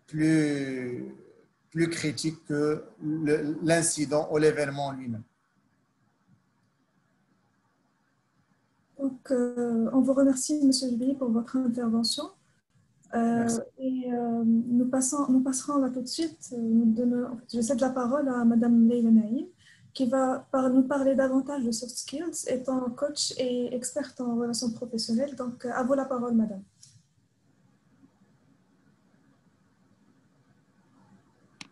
plus critiques que l'incident ou l'événement lui-même. Donc, on vous remercie, M. Jbili, pour votre intervention. Nous passerons là tout de suite. Je cède la parole à Mme Leila Naïm, qui va nous parler davantage de soft skills, étant coach et experte en relations professionnelles. Donc, à vous la parole, madame.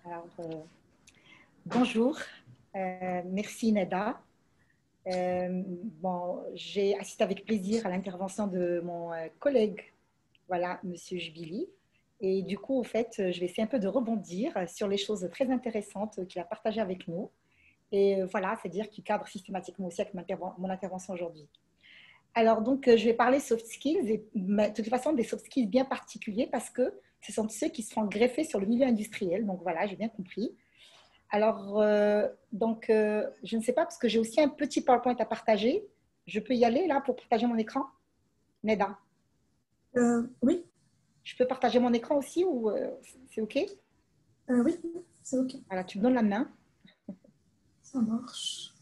Alors, bonjour, merci Neda. J'ai assisté avec plaisir à l'intervention de mon collègue, voilà, Monsieur Jbili. Et du coup, au fait, je vais essayer un peu de rebondir sur les choses très intéressantes qu'il a partagées avec nous. Et voilà, c'est-à-dire qu'il cadre systématiquement aussi avec mon intervention aujourd'hui. Alors, donc, je vais parler soft skills, et de toute façon, des soft skills bien particuliers parce que ce sont ceux qui se font greffer sur le milieu industriel. Donc, voilà, j'ai bien compris. Alors, je ne sais pas, parce que j'ai aussi un petit PowerPoint à partager. Je peux y aller, là, pour partager mon écran, Neda? Oui. Je peux partager mon écran aussi ou c'est OK? Oui, c'est OK. Voilà, tu me donnes la main. Ça marche.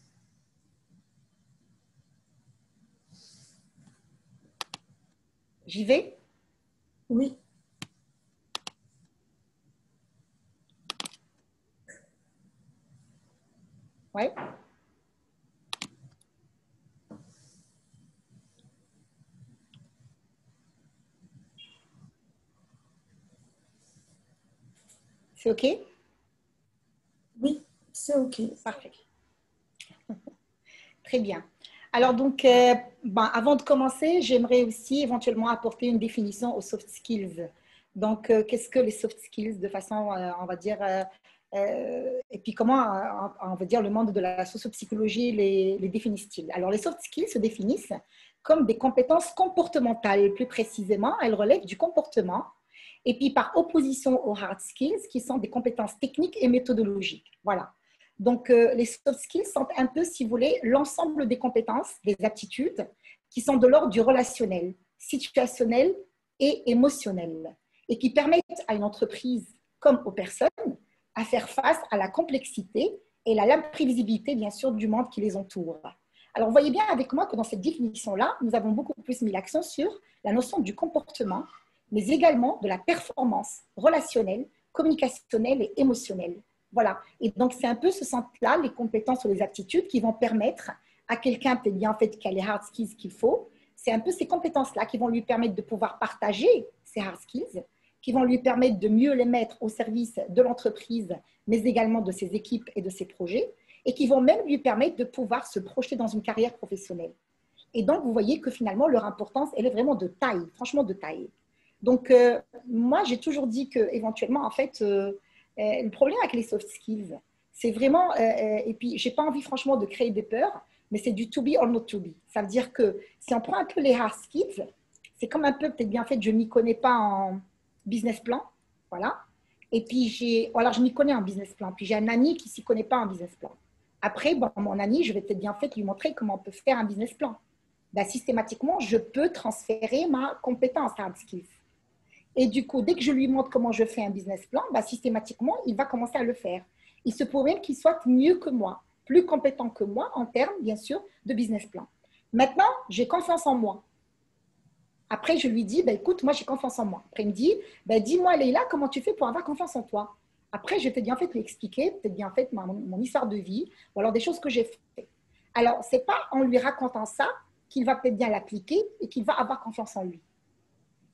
J'y vais? Oui. Ouais. C'est OK? Oui, c'est OK. Parfait. Très bien. Alors, donc, avant de commencer, j'aimerais aussi éventuellement apporter une définition aux soft skills. Donc, qu'est-ce que les soft skills de façon, on va dire, et puis comment, on va dire, le monde de la sociopsychologie les définissent-ils? Alors, les soft skills se définissent comme des compétences comportementales. Plus précisément, elles relèvent du comportement. Et puis, par opposition aux hard skills, qui sont des compétences techniques et méthodologiques. Voilà. Donc, les soft skills sont un peu, si vous voulez, l'ensemble des compétences, des aptitudes qui sont de l'ordre du relationnel, situationnel et émotionnel et qui permettent à une entreprise comme aux personnes à faire face à la complexité et à l'imprévisibilité, bien sûr, du monde qui les entoure. Alors, vous voyez bien avec moi que dans cette définition-là, nous avons beaucoup plus mis l'accent sur la notion du comportement, mais également de la performance relationnelle, communicationnelle et émotionnelle. Voilà. Et donc, c'est un peu ce sens-là, les compétences ou les aptitudes qui vont permettre à quelqu'un, peut-être bien en fait, qui a les hard skills qu'il faut. C'est un peu ces compétences-là qui vont lui permettre de pouvoir partager ces hard skills, qui vont lui permettre de mieux les mettre au service de l'entreprise, mais également de ses équipes et de ses projets, et qui vont même lui permettre de pouvoir se projeter dans une carrière professionnelle. Et donc, vous voyez que finalement, leur importance, elle est vraiment de taille, franchement de taille. Donc, moi, j'ai toujours dit qu'éventuellement, en fait, le problème avec les soft skills, c'est vraiment, et puis je n'ai pas envie franchement de créer des peurs, mais c'est du to be or not to be. Ça veut dire que si on prend un peu les hard skills, c'est comme un peu, peut-être bien fait, je ne m'y connais pas en business plan, voilà. Et puis, alors je m'y connais en business plan, puis j'ai un ami qui ne s'y connaît pas en business plan. Après, bon, mon ami, je vais peut-être bien fait lui montrer comment on peut faire un business plan. Ben, systématiquement, je peux transférer ma compétence hard skills. Et du coup, dès que je lui montre comment je fais un business plan, bah, systématiquement, il va commencer à le faire. Il se pourrait qu'il soit mieux que moi, plus compétent que moi en termes, bien sûr, de business plan. Maintenant, j'ai confiance en moi. Après, je lui dis, bah, écoute, moi, j'ai confiance en moi. Après, il me dit, bah, dis-moi, Leïla, comment tu fais pour avoir confiance en toi? Après, je vais peut-être bien fait lui expliquer, peut-être bien fait mon histoire de vie, ou alors des choses que j'ai faites. Alors, ce n'est pas en lui racontant ça qu'il va peut-être bien l'appliquer et qu'il va avoir confiance en lui.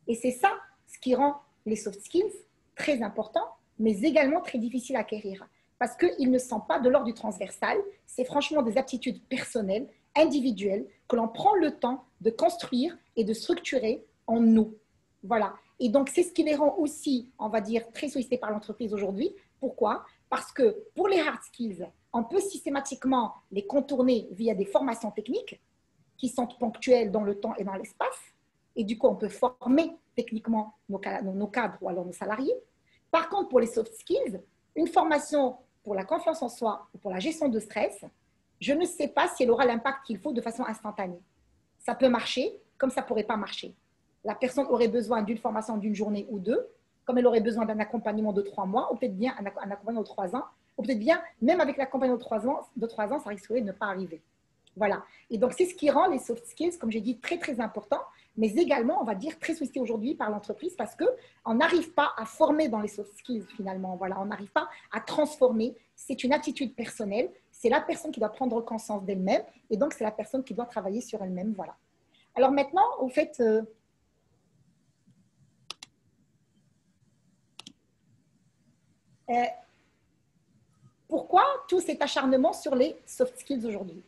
Et c'est ça ce qui rend les soft skills très importants, mais également très difficiles à acquérir. Parce qu'ils ne sont pas de l'ordre du transversal, c'est franchement des aptitudes personnelles, individuelles, que l'on prend le temps de construire et de structurer en nous. Voilà. Et donc, c'est ce qui les rend aussi, on va dire, très sollicités par l'entreprise aujourd'hui. Pourquoi? Parce que pour les hard skills, on peut systématiquement les contourner via des formations techniques qui sont ponctuelles dans le temps et dans l'espace. Et du coup, on peut former techniquement nos cadres ou alors nos salariés. Par contre, pour les soft skills, une formation pour la confiance en soi ou pour la gestion de stress, je ne sais pas si elle aura l'impact qu'il faut de façon instantanée. Ça peut marcher, comme ça ne pourrait pas marcher. La personne aurait besoin d'une formation d'une journée ou deux, comme elle aurait besoin d'un accompagnement de 3 mois, ou peut-être bien un accompagnement de 3 ans, ou peut-être bien, même avec l'accompagnement de 3 ans, ça risquerait de ne pas arriver. Voilà. Et donc, c'est ce qui rend les soft skills, comme j'ai dit, très, très importants, mais également, on va dire, très sollicités aujourd'hui par l'entreprise parce qu'on n'arrive pas à former dans les soft skills, finalement. Voilà, on n'arrive pas à transformer. C'est une attitude personnelle. C'est la personne qui doit prendre conscience d'elle-même et donc, c'est la personne qui doit travailler sur elle-même. Voilà. Alors maintenant, au fait… pourquoi tout cet acharnement sur les soft skills aujourd'hui?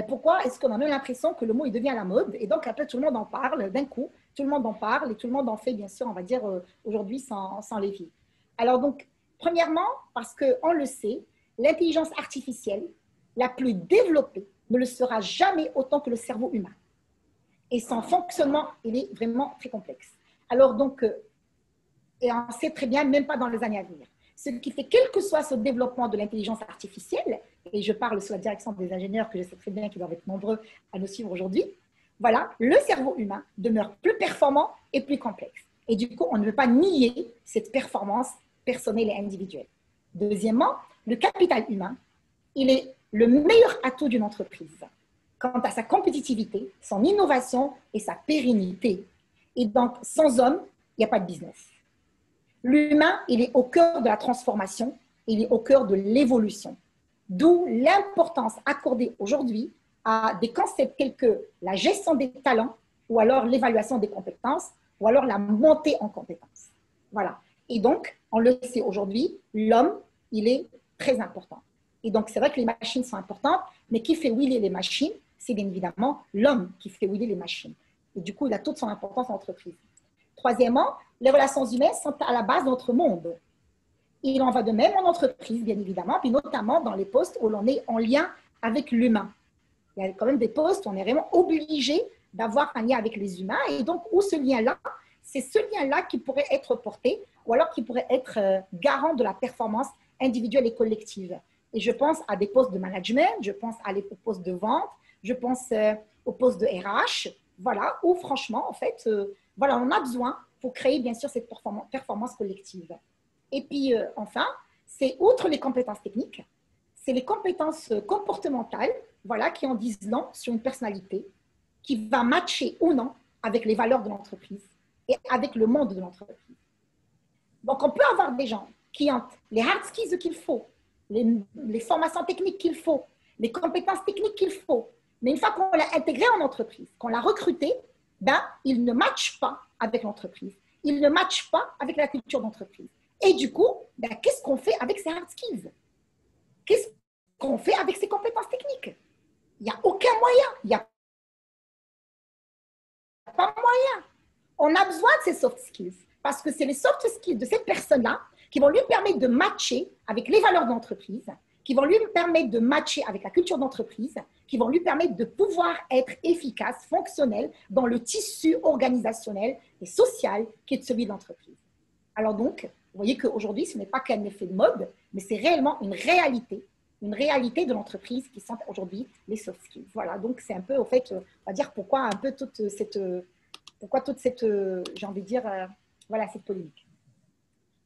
Pourquoi est-ce qu'on a même l'impression que le mot il devient à la mode et donc après tout le monde en parle d'un coup, tout le monde en parle et tout le monde en fait bien sûr, on va dire aujourd'hui sans levier. Alors donc, premièrement, parce qu'on le sait, l'intelligence artificielle la plus développée ne le sera jamais autant que le cerveau humain. Et son fonctionnement, il est vraiment très complexe. Alors donc, et on sait très bien, même pas dans les années à venir. Ce qui fait, quel que soit ce développement de l'intelligence artificielle, et je parle sous la direction des ingénieurs que je sais très bien qu'ils doivent être nombreux à nous suivre aujourd'hui, voilà, le cerveau humain demeure plus performant et plus complexe. Et du coup, on ne veut pas nier cette performance personnelle et individuelle. Deuxièmement, le capital humain, il est le meilleur atout d'une entreprise quant à sa compétitivité, son innovation et sa pérennité. Et donc, sans homme, il n'y a pas de business. L'humain, il est au cœur de la transformation, il est au cœur de l'évolution. D'où l'importance accordée aujourd'hui à des concepts tels que la gestion des talents ou alors l'évaluation des compétences ou alors la montée en compétences. Voilà. Et donc, on le sait aujourd'hui, l'homme, il est très important. Et donc, c'est vrai que les machines sont importantes, mais qui fait wheeler les machines? C'est bien évidemment l'homme qui fait wheeler les machines. Et du coup, il a toute son importance en entreprise. Troisièmement, les relations humaines sont à la base de notre monde. Il en va de même en entreprise, bien évidemment, puis notamment dans les postes où l'on est en lien avec l'humain. Il y a quand même des postes où on est vraiment obligé d'avoir un lien avec les humains. Et donc, où ce lien-là, c'est ce lien-là qui pourrait être porté ou alors qui pourrait être garant de la performance individuelle et collective. Et je pense à des postes de management, je pense aux postes de vente, je pense aux postes de RH, voilà, où franchement, en fait, voilà, on a besoin pour créer, bien sûr, cette performance collective. Et puis, enfin, c'est outre les compétences techniques, c'est les compétences comportementales, voilà, qui en disent long sur une personnalité, qui va matcher ou non avec les valeurs de l'entreprise et avec le monde de l'entreprise. Donc, on peut avoir des gens qui ont les hard skills qu'il faut, les formations techniques qu'il faut, les compétences techniques qu'il faut, mais une fois qu'on l'a intégré en entreprise, qu'on l'a recruté, ben, il ne matche pas avec l'entreprise. Il ne matche pas avec la culture d'entreprise. Et du coup, ben, qu'est-ce qu'on fait avec ces hard skills? Qu'est-ce qu'on fait avec ces compétences techniques? Il n'y a aucun moyen. Il n'y a pas moyen. On a besoin de ces soft skills parce que c'est les soft skills de cette personne-là qui vont lui permettre de matcher avec les valeurs de l'entreprise, qui vont lui permettre de matcher avec la culture d'entreprise, qui vont lui permettre de pouvoir être efficace, fonctionnel dans le tissu organisationnel et social qui est celui de l'entreprise. Alors donc, vous voyez qu'aujourd'hui, ce n'est pas qu'un effet de mode, mais c'est réellement une réalité de l'entreprise qui sont aujourd'hui les soft skills. Voilà, donc c'est un peu, au fait, on va dire pourquoi un peu toute cette j'ai envie de dire, voilà, cette polémique.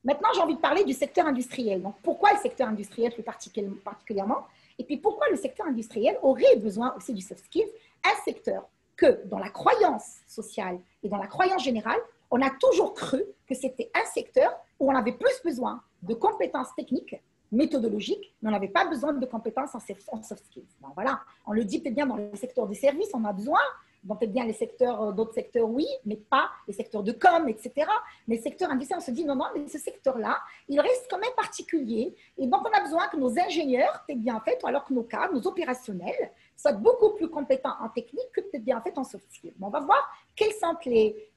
Maintenant, j'ai envie de parler du secteur industriel. Donc, pourquoi le secteur industriel plus particulièrement? Et puis, pourquoi le secteur industriel aurait besoin aussi du soft skills? Un secteur que, dans la croyance sociale et dans la croyance générale, on a toujours cru que c'était un secteur où on avait plus besoin de compétences techniques, méthodologiques, mais on n'avait pas besoin de compétences en soft skills. Ben voilà, on le dit peut-être bien dans le secteur des services, on a besoin, dans peut-être bien les secteurs, d'autres secteurs, oui, mais pas les secteurs de com, etc. Mais le secteur industriel, on se dit non, non, mais ce secteur-là, il reste quand même particulier. Et donc, on a besoin que nos ingénieurs, peut-être bien en fait, ou alors que nos cadres, nos opérationnels, soient beaucoup plus compétents en technique que peut-être bien en fait en soft skills. On va voir quels sont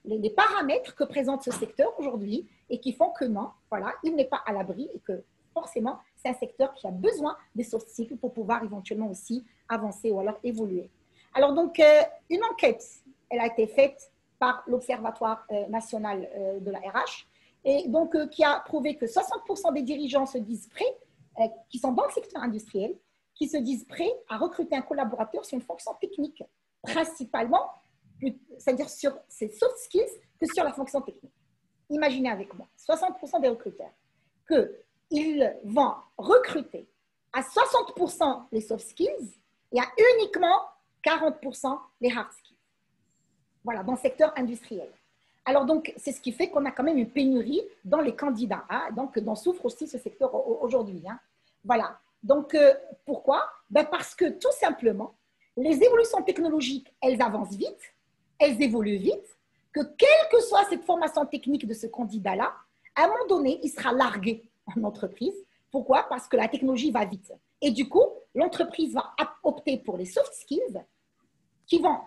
les paramètres que présente ce secteur aujourd'hui et qui font que non, voilà, il n'est pas à l'abri et que forcément, c'est un secteur qui a besoin des soft skills pour pouvoir éventuellement aussi avancer ou alors évoluer. Alors donc, une enquête, elle a été faite par l'Observatoire national de la RH et donc qui a prouvé que 60% des dirigeants se disent prêts, qui sont dans le secteur industriel, qui se disent prêts à recruter un collaborateur sur une fonction technique, principalement, c'est-à-dire sur ces soft skills que sur la fonction technique. Imaginez avec moi, 60% des recruteurs, qu'ils vont recruter à 60% les soft skills et à uniquement 40% les hard skills. Voilà, dans le secteur industriel. Alors donc, c'est ce qui fait qu'on a quand même une pénurie dans les candidats, hein, donc dont souffre aussi ce secteur aujourd'hui. Hein. Voilà. Donc, pourquoi? Ben parce que tout simplement, les évolutions technologiques, elles avancent vite, elles évoluent vite, que quelle que soit cette formation technique de ce candidat-là, à un moment donné, il sera largué en entreprise. Pourquoi? Parce que la technologie va vite. Et du coup, l'entreprise va opter pour les soft skills qui vont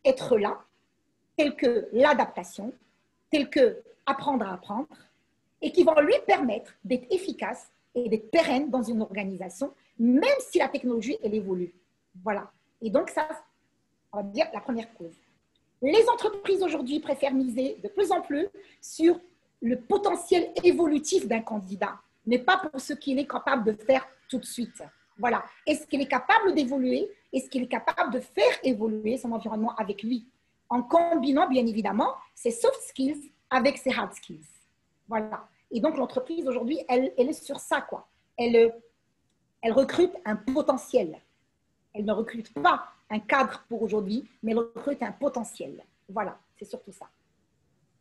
être là, tels que l'adaptation, tels que apprendre à apprendre, et qui vont lui permettre d'être efficace et d'être pérenne dans une organisation, même si la technologie, elle évolue. Voilà. Et donc, ça, on va dire la première cause. Les entreprises aujourd'hui préfèrent miser de plus en plus sur le potentiel évolutif d'un candidat, mais pas pour ce qu'il est capable de faire tout de suite. Voilà. Est-ce qu'il est capable d'évoluer? Est-ce qu'il est capable de faire évoluer son environnement avec lui? En combinant, bien évidemment, ses soft skills avec ses hard skills. Voilà. Et donc, l'entreprise, aujourd'hui, elle est sur ça, quoi. Elle recrute un potentiel. Elle ne recrute pas un cadre pour aujourd'hui, mais elle recrute un potentiel. Voilà, c'est surtout ça.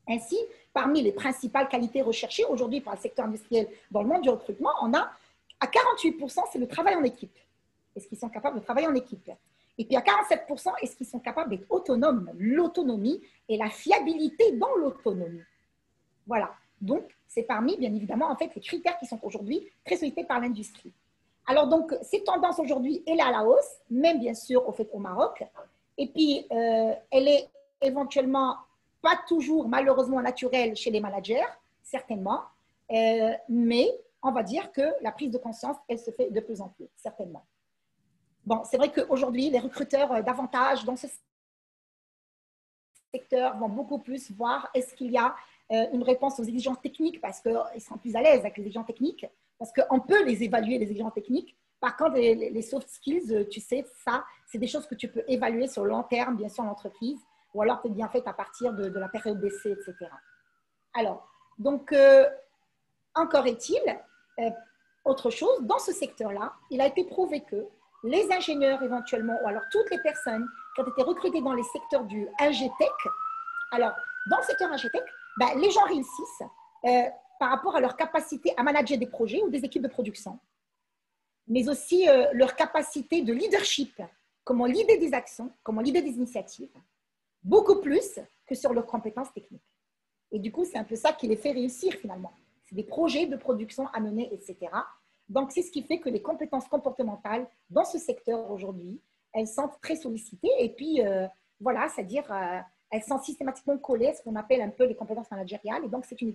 Ainsi, parmi les principales qualités recherchées aujourd'hui par le secteur industriel dans le monde du recrutement, on a à 48%, c'est le travail en équipe. Est-ce qu'ils sont capables de travailler en équipe? Et puis à 47%, est-ce qu'ils sont capables d'être autonomes? L'autonomie et la fiabilité dans l'autonomie. Voilà. Donc, c'est parmi, bien évidemment, en fait, les critères qui sont aujourd'hui très sollicités par l'industrie. Alors, donc, cette tendance aujourd'hui, elle est à la hausse, même bien sûr au Maroc. Et puis, elle est éventuellement pas toujours, malheureusement, naturelle chez les managers, certainement. Mais on va dire que la prise de conscience, elle se fait de plus en plus, certainement. Bon, c'est vrai qu'aujourd'hui, les recruteurs davantage dans ce secteur vont beaucoup plus voir est-ce qu'il y a une réponse aux exigences techniques parce qu'ils sont plus à l'aise avec les exigences techniques, parce qu'on peut les évaluer, les exigences techniques. Par contre, les soft skills, tu sais, ça, c'est des choses que tu peux évaluer sur le long terme, bien sûr, en entreprise, ou alors peut-être bien fait à partir de la période d'essai, etc. Alors, donc, encore est-il, autre chose, dans ce secteur-là, il a été prouvé que les ingénieurs éventuellement, ou alors toutes les personnes qui ont été recrutées dans les secteurs du Ingtech, alors, dans le secteur Ingtech, ben, les gens réussissent par rapport à leur capacité à manager des projets ou des équipes de production, mais aussi leur capacité de leadership, comment leader des actions, comment leader des initiatives, beaucoup plus que sur leurs compétences techniques. Et du coup, c'est un peu ça qui les fait réussir finalement. C'est des projets de production à mener, etc. Donc, c'est ce qui fait que les compétences comportementales dans ce secteur aujourd'hui, elles sont très sollicitées. Et puis, voilà, c'est-à-dire, elles sont systématiquement collées à ce qu'on appelle un peu les compétences managériales. Et donc, c'est une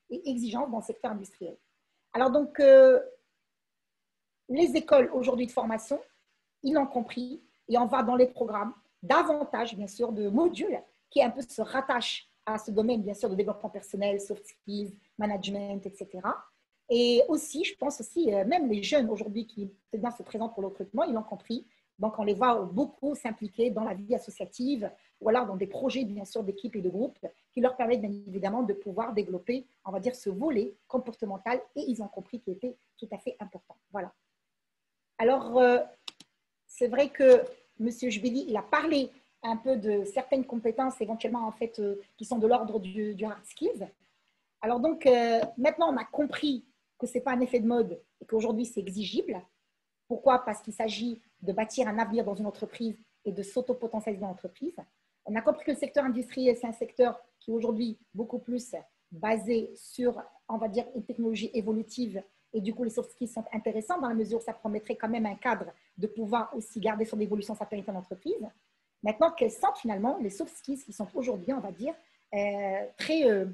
exigence dans le secteur industriel. Alors, donc, les écoles aujourd'hui de formation, ils l'ont compris. Et on va dans les programmes davantage, bien sûr, de modules qui un peu se rattachent à ce domaine, bien sûr, de développement personnel, soft skills, management, etc. Et aussi, je pense aussi, même les jeunes aujourd'hui qui se présentent pour le recrutement, ils l'ont compris. Donc, on les voit beaucoup s'impliquer dans la vie associative ou alors dans des projets, bien sûr, d'équipe et de groupe qui leur permettent, bien évidemment, de pouvoir développer, on va dire, ce volet comportemental et ils ont compris qu'il était tout à fait important. Voilà. Alors, c'est vrai que M. Jbeli, il a parlé un peu de certaines compétences éventuellement, en fait, qui sont de l'ordre du hard skills. Alors donc, maintenant, on a compris que ce n'est pas un effet de mode et qu'aujourd'hui, c'est exigible. Pourquoi? Parce qu'il s'agit de bâtir un avenir dans une entreprise et de s'auto-potentialiser dans l'entreprise. On a compris que le secteur industriel, c'est un secteur qui est aujourd'hui beaucoup plus basé sur, on va dire, une technologie évolutive. Et du coup, les soft skills sont intéressants dans la mesure où ça permettrait quand même un cadre de pouvoir aussi garder son évolution, sa pérennité en entreprise. Maintenant, quels sont finalement les soft skills qui sont aujourd'hui, on va dire, très,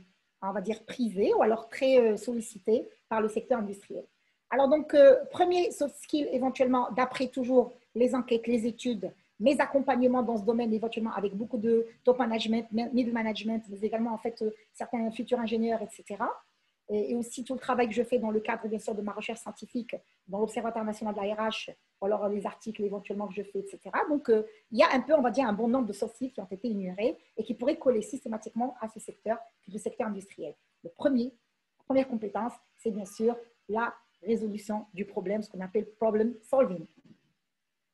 on va dire, prisés ou alors très sollicités par le secteur industriel? Alors donc, premier soft skill éventuellement, d'après toujours les enquêtes, les études, mes accompagnements dans ce domaine éventuellement avec beaucoup de top management, middle management, mais également en fait certains futurs ingénieurs, etc. Et aussi tout le travail que je fais dans le cadre bien sûr de ma recherche scientifique dans l'Observatoire national de la RH, ou alors les articles éventuellement que je fais, etc. Donc, il y a un peu, on va dire, un bon nombre de soft skills qui ont été énumérés et qui pourraient coller systématiquement à ce secteur, le secteur industriel. La première compétence, c'est bien sûr la résolution du problème, ce qu'on appelle problem solving.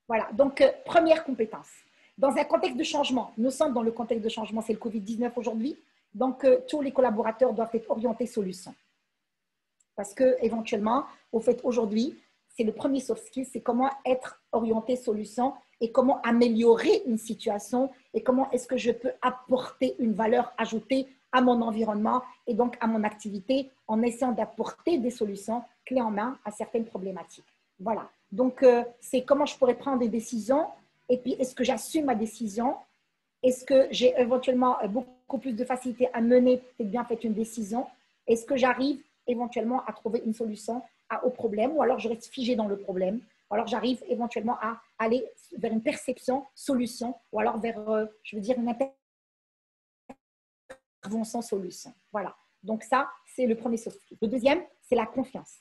Voilà, donc première compétence. Dans un contexte de changement, nous sommes dans le contexte de changement, c'est le Covid-19 aujourd'hui, donc tous les collaborateurs doivent être orientés solutions. Parce que éventuellement, au fait, aujourd'hui, c'est le premier soft skill, c'est comment être orienté solution et comment améliorer une situation et comment est-ce que je peux apporter une valeur ajoutée à mon environnement et donc à mon activité en essayant d'apporter des solutions clés en main à certaines problématiques. Voilà. Donc, c'est comment je pourrais prendre des décisions et puis est-ce que j'assume ma décision? Est-ce que j'ai éventuellement beaucoup plus de facilité à mener peut-être bien fait une décision? Est-ce que j'arrive éventuellement à trouver une solution au problème ou alors je reste figé dans le problème? Ou alors j'arrive éventuellement à aller vers une perception, solution ou alors vers, je veux dire, une intervention, solution. Voilà. Donc ça, c'est le premier soft skill. Le deuxième, c'est la confiance.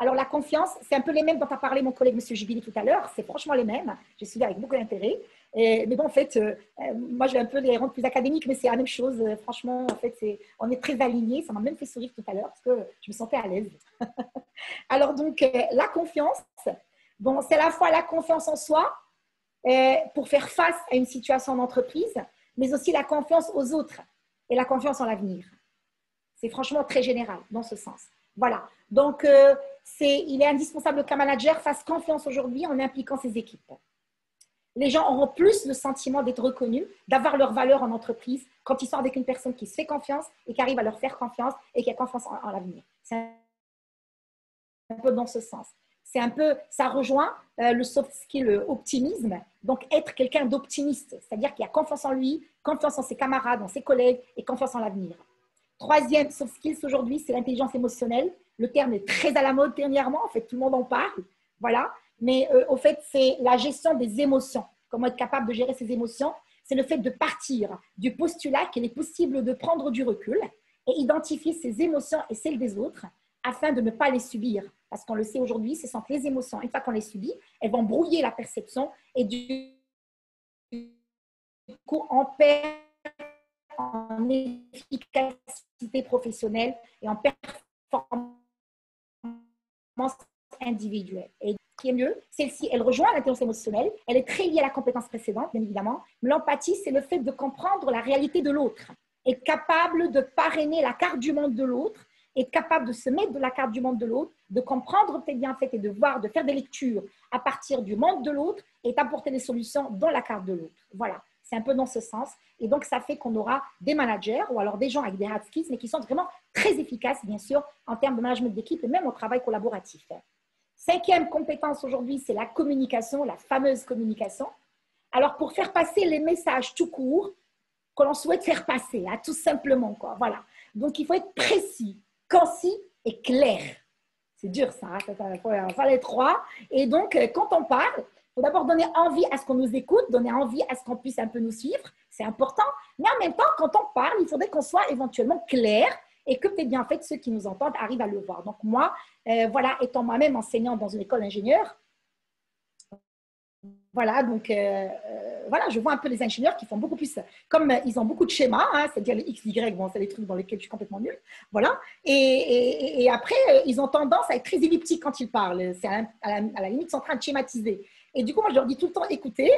Alors, la confiance, c'est un peu les mêmes dont a parlé mon collègue M. Jibili tout à l'heure. C'est franchement les mêmes. J'ai suivi avec beaucoup d'intérêt. Mais bon, en fait, moi, je vais un peu les rendre plus académiques, mais c'est la même chose. Franchement, en fait, on est très alignés. Ça m'a même fait sourire tout à l'heure parce que je me sentais à l'aise. Alors, donc, la confiance, bon, c'est à la fois la confiance en soi pour faire face à une situation en entreprise, mais aussi la confiance aux autres et la confiance en l'avenir. C'est franchement très général dans ce sens. Voilà. Donc, il est indispensable qu'un manager fasse confiance aujourd'hui en impliquant ses équipes. Les gens auront plus le sentiment d'être reconnus, d'avoir leur valeur en entreprise quand ils sont avec une personne qui se fait confiance et qui arrive à leur faire confiance et qui a confiance en l'avenir. C'est un peu dans ce sens. C'est un peu, ça rejoint le soft skill optimisme, donc être quelqu'un d'optimiste, c'est-à-dire qui a confiance en lui, confiance en ses camarades, en ses collègues et confiance en l'avenir. Troisième soft skills aujourd'hui, c'est l'intelligence émotionnelle. Le terme est très à la mode dernièrement, en fait, tout le monde en parle. Voilà. Mais au fait, c'est la gestion des émotions. Comment être capable de gérer ses émotions? C'est le fait de partir du postulat qu'il est possible de prendre du recul et identifier ses émotions et celles des autres afin de ne pas les subir. Parce qu'on le sait aujourd'hui, ce sont les émotions. Une fois qu'on les subit, elles vont brouiller la perception et du coup, on perd en efficacité professionnelle et en performance individuelle. Et ce qui est mieux, celle-ci, elle rejoint l'intelligence émotionnelle, elle est très liée à la compétence précédente, bien évidemment. L'empathie, c'est le fait de comprendre la réalité de l'autre, être capable de parrainer la carte du monde de l'autre, être capable de se mettre de la carte du monde de l'autre, de comprendre tes bienfaits et de voir, de faire des lectures à partir du monde de l'autre et d'apporter des solutions dans la carte de l'autre. Voilà. C'est un peu dans ce sens. Et donc, ça fait qu'on aura des managers ou alors des gens avec des hard skills, mais qui sont vraiment très efficaces, bien sûr, en termes de management d'équipe et même au travail collaboratif. Cinquième compétence aujourd'hui, c'est la communication, la fameuse communication. Alors, pour faire passer les messages tout court que l'on souhaite faire passer, hein, tout simplement, quoi. Voilà. Donc, il faut être précis, concis et clair. C'est dur, ça. Hein, il faut les trois. Et donc, quand on parle, il faut d'abord donner envie à ce qu'on nous écoute, donner envie à ce qu'on puisse un peu nous suivre. C'est important. Mais en même temps, quand on parle, il faudrait qu'on soit éventuellement clair et que peut-être bien fait ceux qui nous entendent arrivent à le voir. Donc moi, voilà, étant moi-même enseignante dans une école d'ingénieurs, voilà, donc voilà, je vois un peu les ingénieurs qui font beaucoup plus, comme ils ont beaucoup de schémas, hein, c'est-à-dire les X, Y, bon, c'est des trucs dans lesquels je suis complètement nulle, voilà. Et après, ils ont tendance à être très elliptiques quand ils parlent. C'est à la limite, ils sont en train de schématiser. Et du coup, moi, je leur dis tout le temps, écoutez,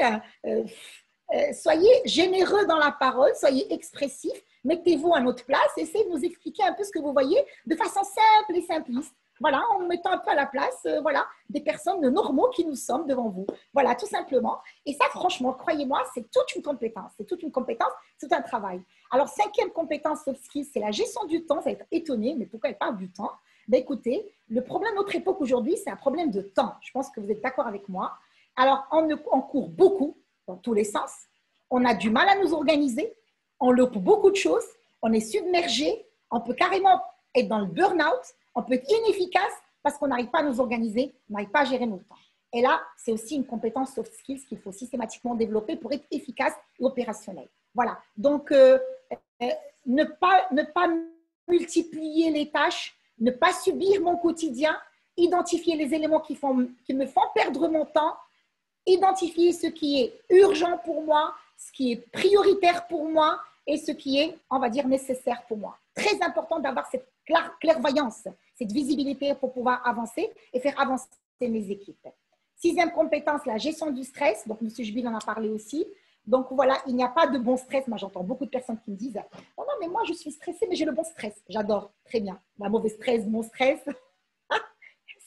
soyez généreux dans la parole, soyez expressifs, mettez-vous à notre place, essayez de nous expliquer un peu ce que vous voyez de façon simple et simpliste. Voilà, en mettant un peu à la place voilà, des personnes normaux qui nous sommes devant vous. Voilà, tout simplement. Et ça, franchement, croyez-moi, c'est toute une compétence. C'est toute une compétence, c'est tout un travail. Alors, cinquième compétence soft skills, c'est la gestion du temps. Vous allez être étonné, mais pourquoi elle parle du temps? Ben, écoutez, le problème de notre époque aujourd'hui, c'est un problème de temps. Je pense que vous êtes d'accord avec moi. Alors, on court beaucoup, dans tous les sens. On a du mal à nous organiser. On loupe beaucoup de choses. On est submergé. On peut carrément être dans le burn-out. On peut être inefficace parce qu'on n'arrive pas à nous organiser, on n'arrive pas à gérer notre temps. Et là, c'est aussi une compétence soft skills qu'il faut systématiquement développer pour être efficace et opérationnel. Voilà. Donc, ne pas multiplier les tâches, ne pas subir mon quotidien, identifier les éléments qui me font perdre mon temps, identifier ce qui est urgent pour moi, ce qui est prioritaire pour moi et ce qui est, on va dire, nécessaire pour moi. Très important d'avoir cette clairvoyance, cette visibilité pour pouvoir avancer et faire avancer mes équipes. Sixième compétence, la gestion du stress. Donc, M. Jbil en a parlé aussi. Donc, voilà, il n'y a pas de bon stress. Moi, j'entends beaucoup de personnes qui me disent « Oh non, mais moi, je suis stressée, mais j'ai le bon stress. » J'adore, très bien. La mauvaise stress, bon stress,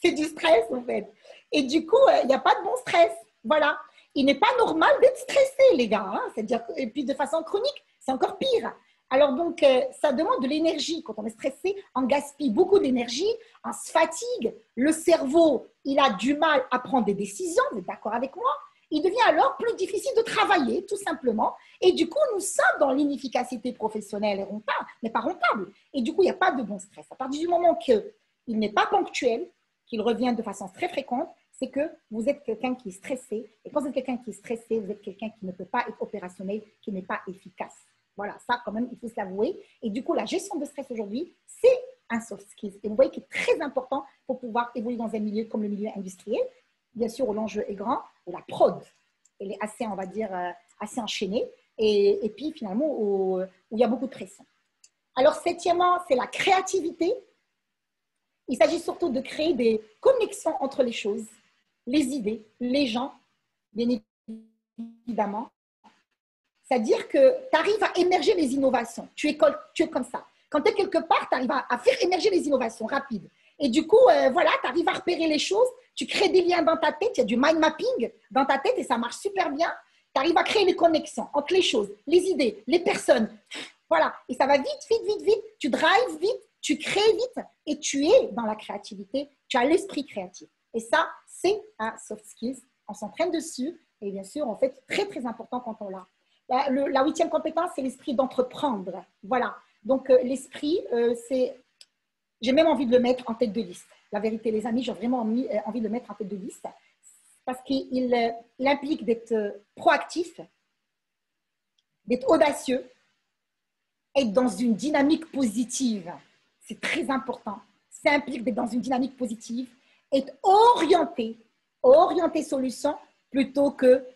c'est du stress, en fait. Et du coup, il n'y a pas de bon stress. Voilà. Il n'est pas normal d'être stressé, les gars. Hein. C'est-à-dire, et puis, de façon chronique, c'est encore pire. Alors donc, ça demande de l'énergie. Quand on est stressé, on gaspille beaucoup d'énergie, on se fatigue. Le cerveau, il a du mal à prendre des décisions, vous êtes d'accord avec moi? Il devient alors plus difficile de travailler, tout simplement. Et du coup, nous sommes dans l'inefficacité professionnelle et rentable, mais pas rentable. Et du coup, il n'y a pas de bon stress. À partir du moment qu'il n'est pas ponctuel, qu'il revient de façon très fréquente, c'est que vous êtes quelqu'un qui est stressé. Et quand vous êtes quelqu'un qui est stressé, vous êtes quelqu'un qui ne peut pas être opérationnel, qui n'est pas efficace. Voilà, ça quand même, il faut se l'avouer. Et du coup, la gestion de stress aujourd'hui, c'est un soft skills. Et vous voyez qu'il est très important pour pouvoir évoluer dans un milieu comme le milieu industriel. Bien sûr, l'enjeu est grand. Et la prod, elle est assez, on va dire, assez enchaînée. Et puis, finalement, où il y a beaucoup de pression. Alors, septièmement, c'est la créativité. Il s'agit surtout de créer des connexions entre les choses, les idées, les gens, bien évidemment. C'est-à-dire que tu arrives à émerger les innovations. Tu es comme ça. Quand tu es quelque part, tu arrives à faire émerger les innovations rapides. Et du coup, voilà, tu arrives à repérer les choses. Tu crées des liens dans ta tête. Il y a du mind mapping dans ta tête et ça marche super bien. Tu arrives à créer les connexions entre les choses, les idées, les personnes. Voilà. Et ça va vite, vite, vite, vite. Tu drives vite, tu crées vite et tu es dans la créativité. Tu as l'esprit créatif. Et ça, c'est un soft skills. On s'entraîne dessus. Et bien sûr, en fait, très, très important quand on l'a. La huitième compétence, c'est l'esprit d'entreprendre. Voilà. Donc, l'esprit, c'est… J'ai même envie de le mettre en tête de liste. La vérité, les amis, j'ai vraiment envie de le mettre en tête de liste parce qu'il implique d'être proactif, d'être audacieux, être dans une dynamique positive. C'est très important. Ça implique d'être dans une dynamique positive, être orienté solution plutôt que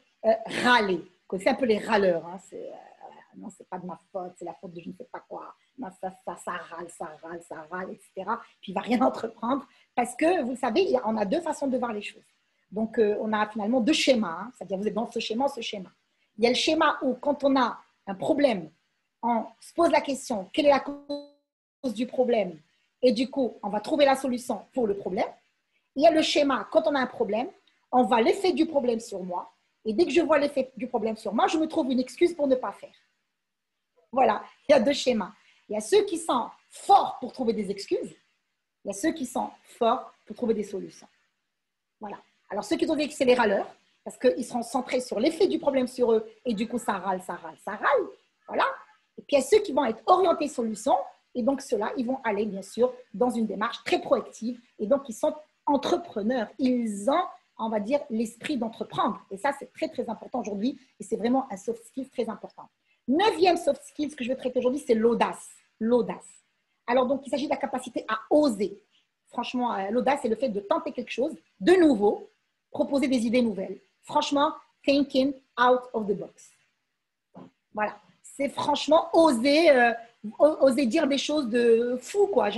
râler. C'est un peu les râleurs. Hein. Non, c'est pas de ma faute, c'est la faute de je ne sais pas quoi. Non, ça râle, etc. Puis il ne va rien entreprendre parce que, vous savez, on a deux façons de voir les choses. Donc, on a finalement deux schémas. Hein. C'est-à-dire, vous êtes dans ce schéma, ce schéma. Il y a le schéma où, quand on a un problème, on se pose la question, quelle est la cause du problème? Et du coup, on va trouver la solution pour le problème. Il y a le schéma, quand on a un problème, on voit l'effet du problème sur moi. Et dès que je vois l'effet du problème sur moi, je me trouve une excuse pour ne pas faire. Voilà, il y a deux schémas. Il y a ceux qui sont forts pour trouver des excuses. Il y a ceux qui sont forts pour trouver des solutions. Voilà. Alors, ceux qui ont dit que c'est les râleurs, parce qu'ils seront centrés sur l'effet du problème sur eux, et du coup, ça râle. Voilà. Et puis, il y a ceux qui vont être orientés solutions, et donc, ceux-là, ils vont aller, bien sûr, dans une démarche très proactive, et donc, ils sont entrepreneurs. Ils ont, on va dire, l'esprit d'entreprendre. Et ça, c'est très, très important aujourd'hui, et c'est vraiment un soft skill très important. Neuvième soft skills que je vais traiter aujourd'hui, c'est l'audace. L'audace. Alors, donc, il s'agit de la capacité à oser. Franchement, l'audace, c'est le fait de tenter quelque chose de nouveau, proposer des idées nouvelles. Franchement, thinking out of the box. Voilà. C'est franchement oser dire des choses de fou, quoi.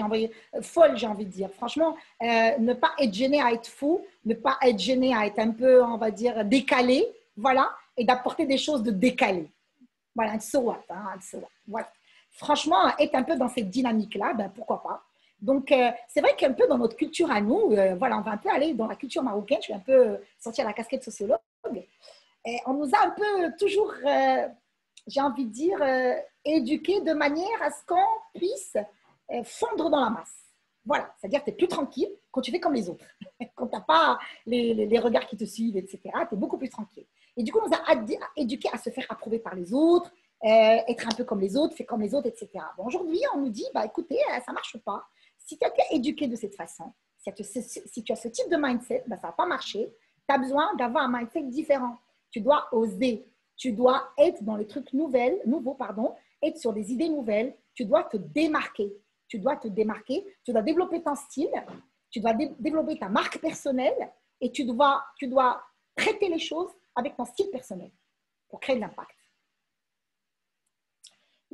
Folle, j'ai envie de dire. Franchement, ne pas être gêné à être fou, ne pas être gêné à être un peu, on va dire, décalé, voilà, et d'apporter des choses de décalé. Voilà, un so what, hein, un so what. Voilà. Franchement, être un peu dans cette dynamique-là, ben, pourquoi pas. Donc, c'est vrai qu'un peu dans notre culture à nous, voilà, on va un peu aller dans la culture marocaine, je vais un peu sortir la casquette sociologue, et on nous a un peu toujours, j'ai envie de dire, éduqués de manière à ce qu'on puisse fondre dans la masse. Voilà, c'est-à-dire que tu es plus tranquille quand tu fais comme les autres. Quand tu n'as pas les regards qui te suivent, etc., tu es beaucoup plus tranquille. Et du coup, on nous a éduqués à se faire approuver par les autres, être un peu comme les autres, faire comme les autres, etc. Bon, aujourd'hui, on nous dit, bah, écoutez, ça ne marche pas. Si tu as été éduqué de cette façon, si tu as ce type de mindset, bah, ça ne va pas marcher. Tu as besoin d'avoir un mindset différent. Tu dois oser. Tu dois être dans les trucs nouveaux, être sur des idées nouvelles. Tu dois te démarquer. Tu dois te démarquer. Tu dois développer ton style. Tu dois développer ta marque personnelle et tu dois traiter les choses avec ton style personnel pour créer de l'impact.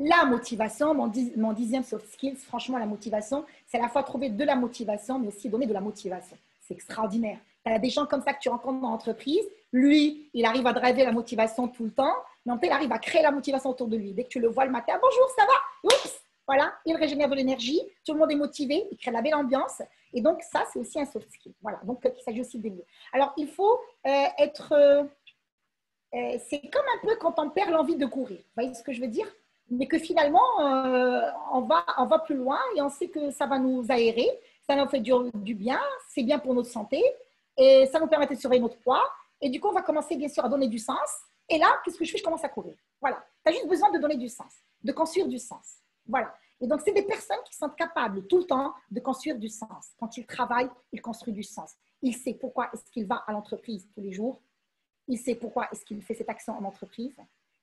La motivation, mon 10e soft skills, franchement, la motivation, c'est à la fois trouver de la motivation, mais aussi donner de la motivation. C'est extraordinaire. Tu as des gens comme ça que tu rencontres dans l'entreprise. Lui, il arrive à driver la motivation tout le temps, mais en fait, il arrive à créer la motivation autour de lui. Dès que tu le vois le matin, bonjour, ça va? Oups! Voilà, il régénère de l'énergie, tout le monde est motivé, il crée la belle ambiance. Et donc, ça, c'est aussi un soft skill. Voilà, donc il s'agit aussi de développer. Alors, il faut c'est comme un peu quand on perd l'envie de courir. Vous voyez ce que je veux dire? Mais que finalement, on va plus loin et on sait que ça va nous aérer, ça nous fait du bien, c'est bien pour notre santé et ça nous permet de surveiller notre poids. Et du coup, on va commencer bien sûr à donner du sens. Et là, qu'est-ce que je fais? Je commence à courir. Voilà. Tu as juste besoin de donner du sens, de construire du sens. Voilà. Et donc, c'est des personnes qui sont capables tout le temps de construire du sens. Quand ils travaillent, ils construisent du sens. Il sait pourquoi est-ce qu'il va à l'entreprise tous les jours. Il sait pourquoi est-ce qu'il fait cette action en entreprise.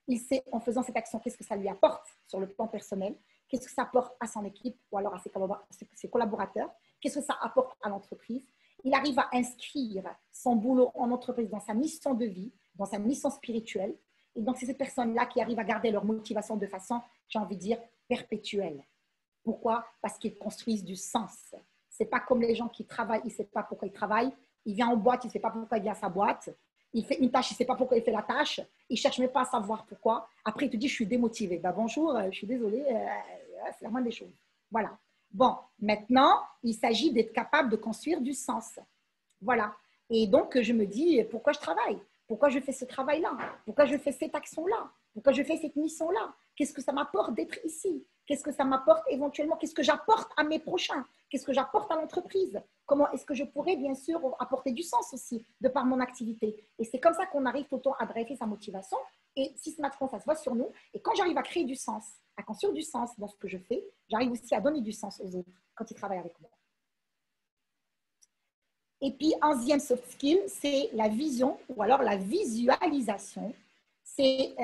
Il sait, en faisant cette action, qu'est-ce que ça lui apporte sur le plan personnel, qu'est-ce que ça apporte à son équipe ou alors à ses collaborateurs, qu'est-ce que ça apporte à l'entreprise. Il arrive à inscrire son boulot en entreprise dans sa mission de vie, dans sa mission spirituelle. Et donc, c'est ces personnes-là qui arrivent à garder leur motivation de façon, j'ai envie de dire, perpétuelle. Pourquoi? Parce qu'ils construisent du sens. Ce n'est pas comme les gens qui travaillent, il ne sait pas pourquoi ils travaillent. Il vient en boîte, il ne sait pas pourquoi il vient à sa boîte. Il fait une tâche, il ne sait pas pourquoi il fait la tâche. Il ne cherche même pas à savoir pourquoi. Après, il te dit, je suis démotivé. Ben, bonjour, je suis désolée, c'est la moindre des choses. Voilà. Bon, maintenant, il s'agit d'être capable de construire du sens. Voilà. Et donc, je me dis, pourquoi je travaille? Pourquoi je fais ce travail-là? Pourquoi je fais cette action-là? Pourquoi je fais cette mission-là? Qu'est-ce que ça m'apporte d'être ici? Qu'est-ce que ça m'apporte éventuellement? Qu'est-ce que j'apporte à mes prochains? Qu'est-ce que j'apporte à l'entreprise? Comment est-ce que je pourrais, bien sûr, apporter du sens aussi de par mon activité? Et c'est comme ça qu'on arrive tout le temps à driver sa motivation. Et systématiquement, ça se voit sur nous. Et quand j'arrive à créer du sens, à construire du sens dans ce que je fais, j'arrive aussi à donner du sens aux autres quand ils travaillent avec moi. Et puis, 11e soft skill, c'est la vision ou alors la visualisation. C'est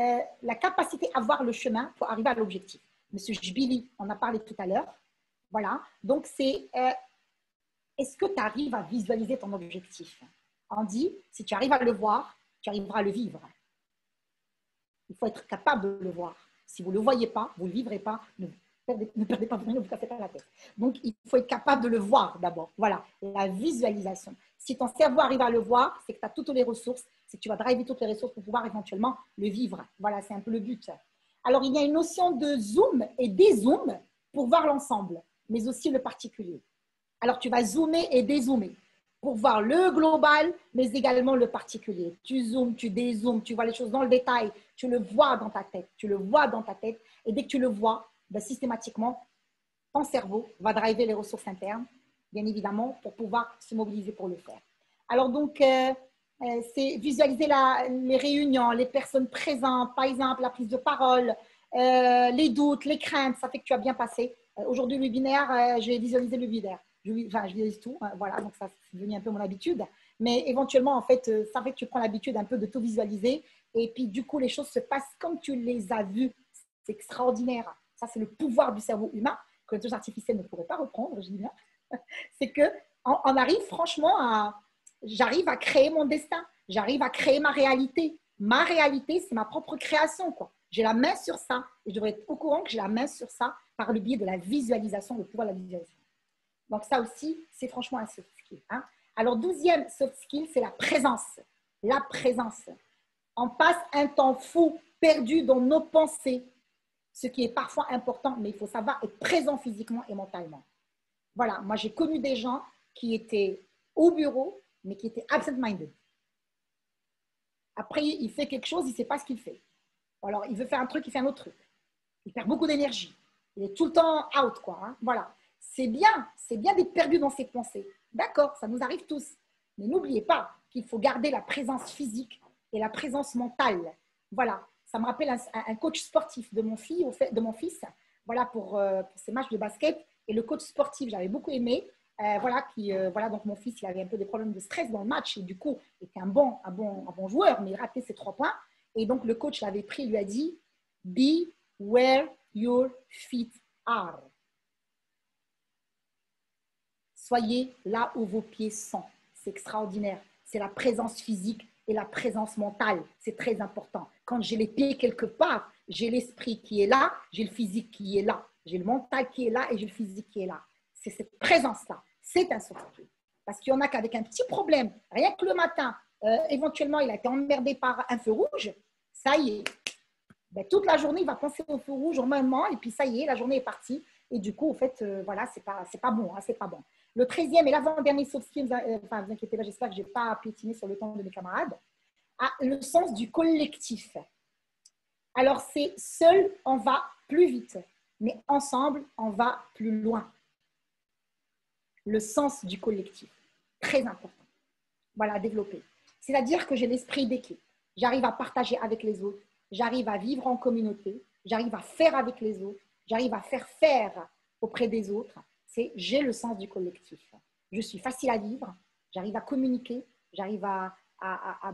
la capacité à voir le chemin pour arriver à l'objectif. Monsieur Jbili en a parlé tout à l'heure. Voilà. Donc, c'est est-ce que tu arrives à visualiser ton objectif? On dit, si tu arrives à le voir, tu arriveras à le vivre. Il faut être capable de le voir. Si vous ne le voyez pas, vous ne le vivrez pas, ne perdez pas de temps, ne vous cassez pas la tête. Donc, il faut être capable de le voir d'abord. Voilà, la visualisation. Si ton cerveau arrive à le voir, c'est que tu as toutes les ressources, c'est que tu vas driver toutes les ressources pour pouvoir éventuellement le vivre. Voilà, c'est un peu le but. Alors, il y a une notion de zoom et dézoom pour voir l'ensemble, mais aussi le particulier. Alors, tu vas zoomer et dézoomer pour voir le global, mais également le particulier. Tu zoomes, tu dézoomes, tu vois les choses dans le détail, tu le vois dans ta tête, et dès que tu le vois, ben, systématiquement, ton cerveau va driver les ressources internes, bien évidemment, pour pouvoir se mobiliser pour le faire. Alors donc, c'est visualiser les réunions, les personnes présentes, par exemple, la prise de parole, les doutes, les craintes, ça fait que tu as bien passé. Aujourd'hui, le webinaire, j'ai visualisé le webinaire. Je visualise tout, voilà, donc ça c'est devenu un peu mon habitude. Mais éventuellement, en fait, ça fait que tu prends l'habitude un peu de tout visualiser. Et puis, du coup, les choses se passent comme tu les as vues. C'est extraordinaire. Ça, c'est le pouvoir du cerveau humain que l'intelligence artificielle ne pourrait pas reprendre, je dis bien. C'est qu'on arrive franchement j'arrive à créer mon destin. J'arrive à créer ma réalité. Ma réalité, c'est ma propre création, quoi. J'ai la main sur ça. Et je devrais être au courant que j'ai la main sur ça par le biais de la visualisation, le pouvoir de la visualisation. Donc, ça aussi, c'est franchement un soft skill. Hein. Alors, 12e soft skill, c'est la présence. La présence. On passe un temps fou, perdu dans nos pensées, ce qui est parfois important, mais il faut savoir être présent physiquement et mentalement. Voilà, moi j'ai connu des gens qui étaient au bureau, mais qui étaient absent-minded. Après, il fait quelque chose, il ne sait pas ce qu'il fait. Alors, il veut faire un truc, il fait un autre truc. Il perd beaucoup d'énergie. Il est tout le temps out, quoi. Hein. Voilà. C'est bien d'être perdu dans ses pensées. D'accord, ça nous arrive tous. Mais n'oubliez pas qu'il faut garder la présence physique et la présence mentale. Voilà. Ça me rappelle un coach sportif de mon fils, voilà, pour ses matchs de basket. Et le coach sportif, j'avais beaucoup aimé. Voilà, donc mon fils, il avait un peu des problèmes de stress dans le match. Et du coup, il était un bon joueur, mais il ratait ses 3 points. Et donc, le coach l'avait pris, lui a dit « Be where your feet are ». Soyez là où vos pieds sont. C'est extraordinaire. C'est la présence physique et la présence mentale. C'est très important. Quand j'ai les pieds quelque part, j'ai l'esprit qui est là, j'ai le physique qui est là. J'ai le mental qui est là et j'ai le physique qui est là. C'est cette présence-là. C'est un soft skill. Parce qu'il y en a qu'avec un petit problème, rien que le matin, éventuellement, il a été emmerdé par un feu rouge, ça y est. Ben, toute la journée, il va penser au feu rouge au moment, et puis ça y est, la journée est partie. Et du coup, en fait, voilà, c'est pas bon, hein, c'est pas bon. Le 13e et l'avant-dernier soft skill, enfin, vous inquiétez pas, j'espère que je n'ai pas piétiné sur le temps de mes camarades, le sens du collectif. Alors, c'est seul, on va plus vite, mais ensemble, on va plus loin. Le sens du collectif, très important. Voilà, à développer. C'est-à-dire que j'ai l'esprit d'équipe. J'arrive à partager avec les autres, j'arrive à vivre en communauté, j'arrive à faire avec les autres, j'arrive à faire auprès des autres. J'ai le sens du collectif. Je suis facile à vivre, j'arrive à communiquer, j'arrive à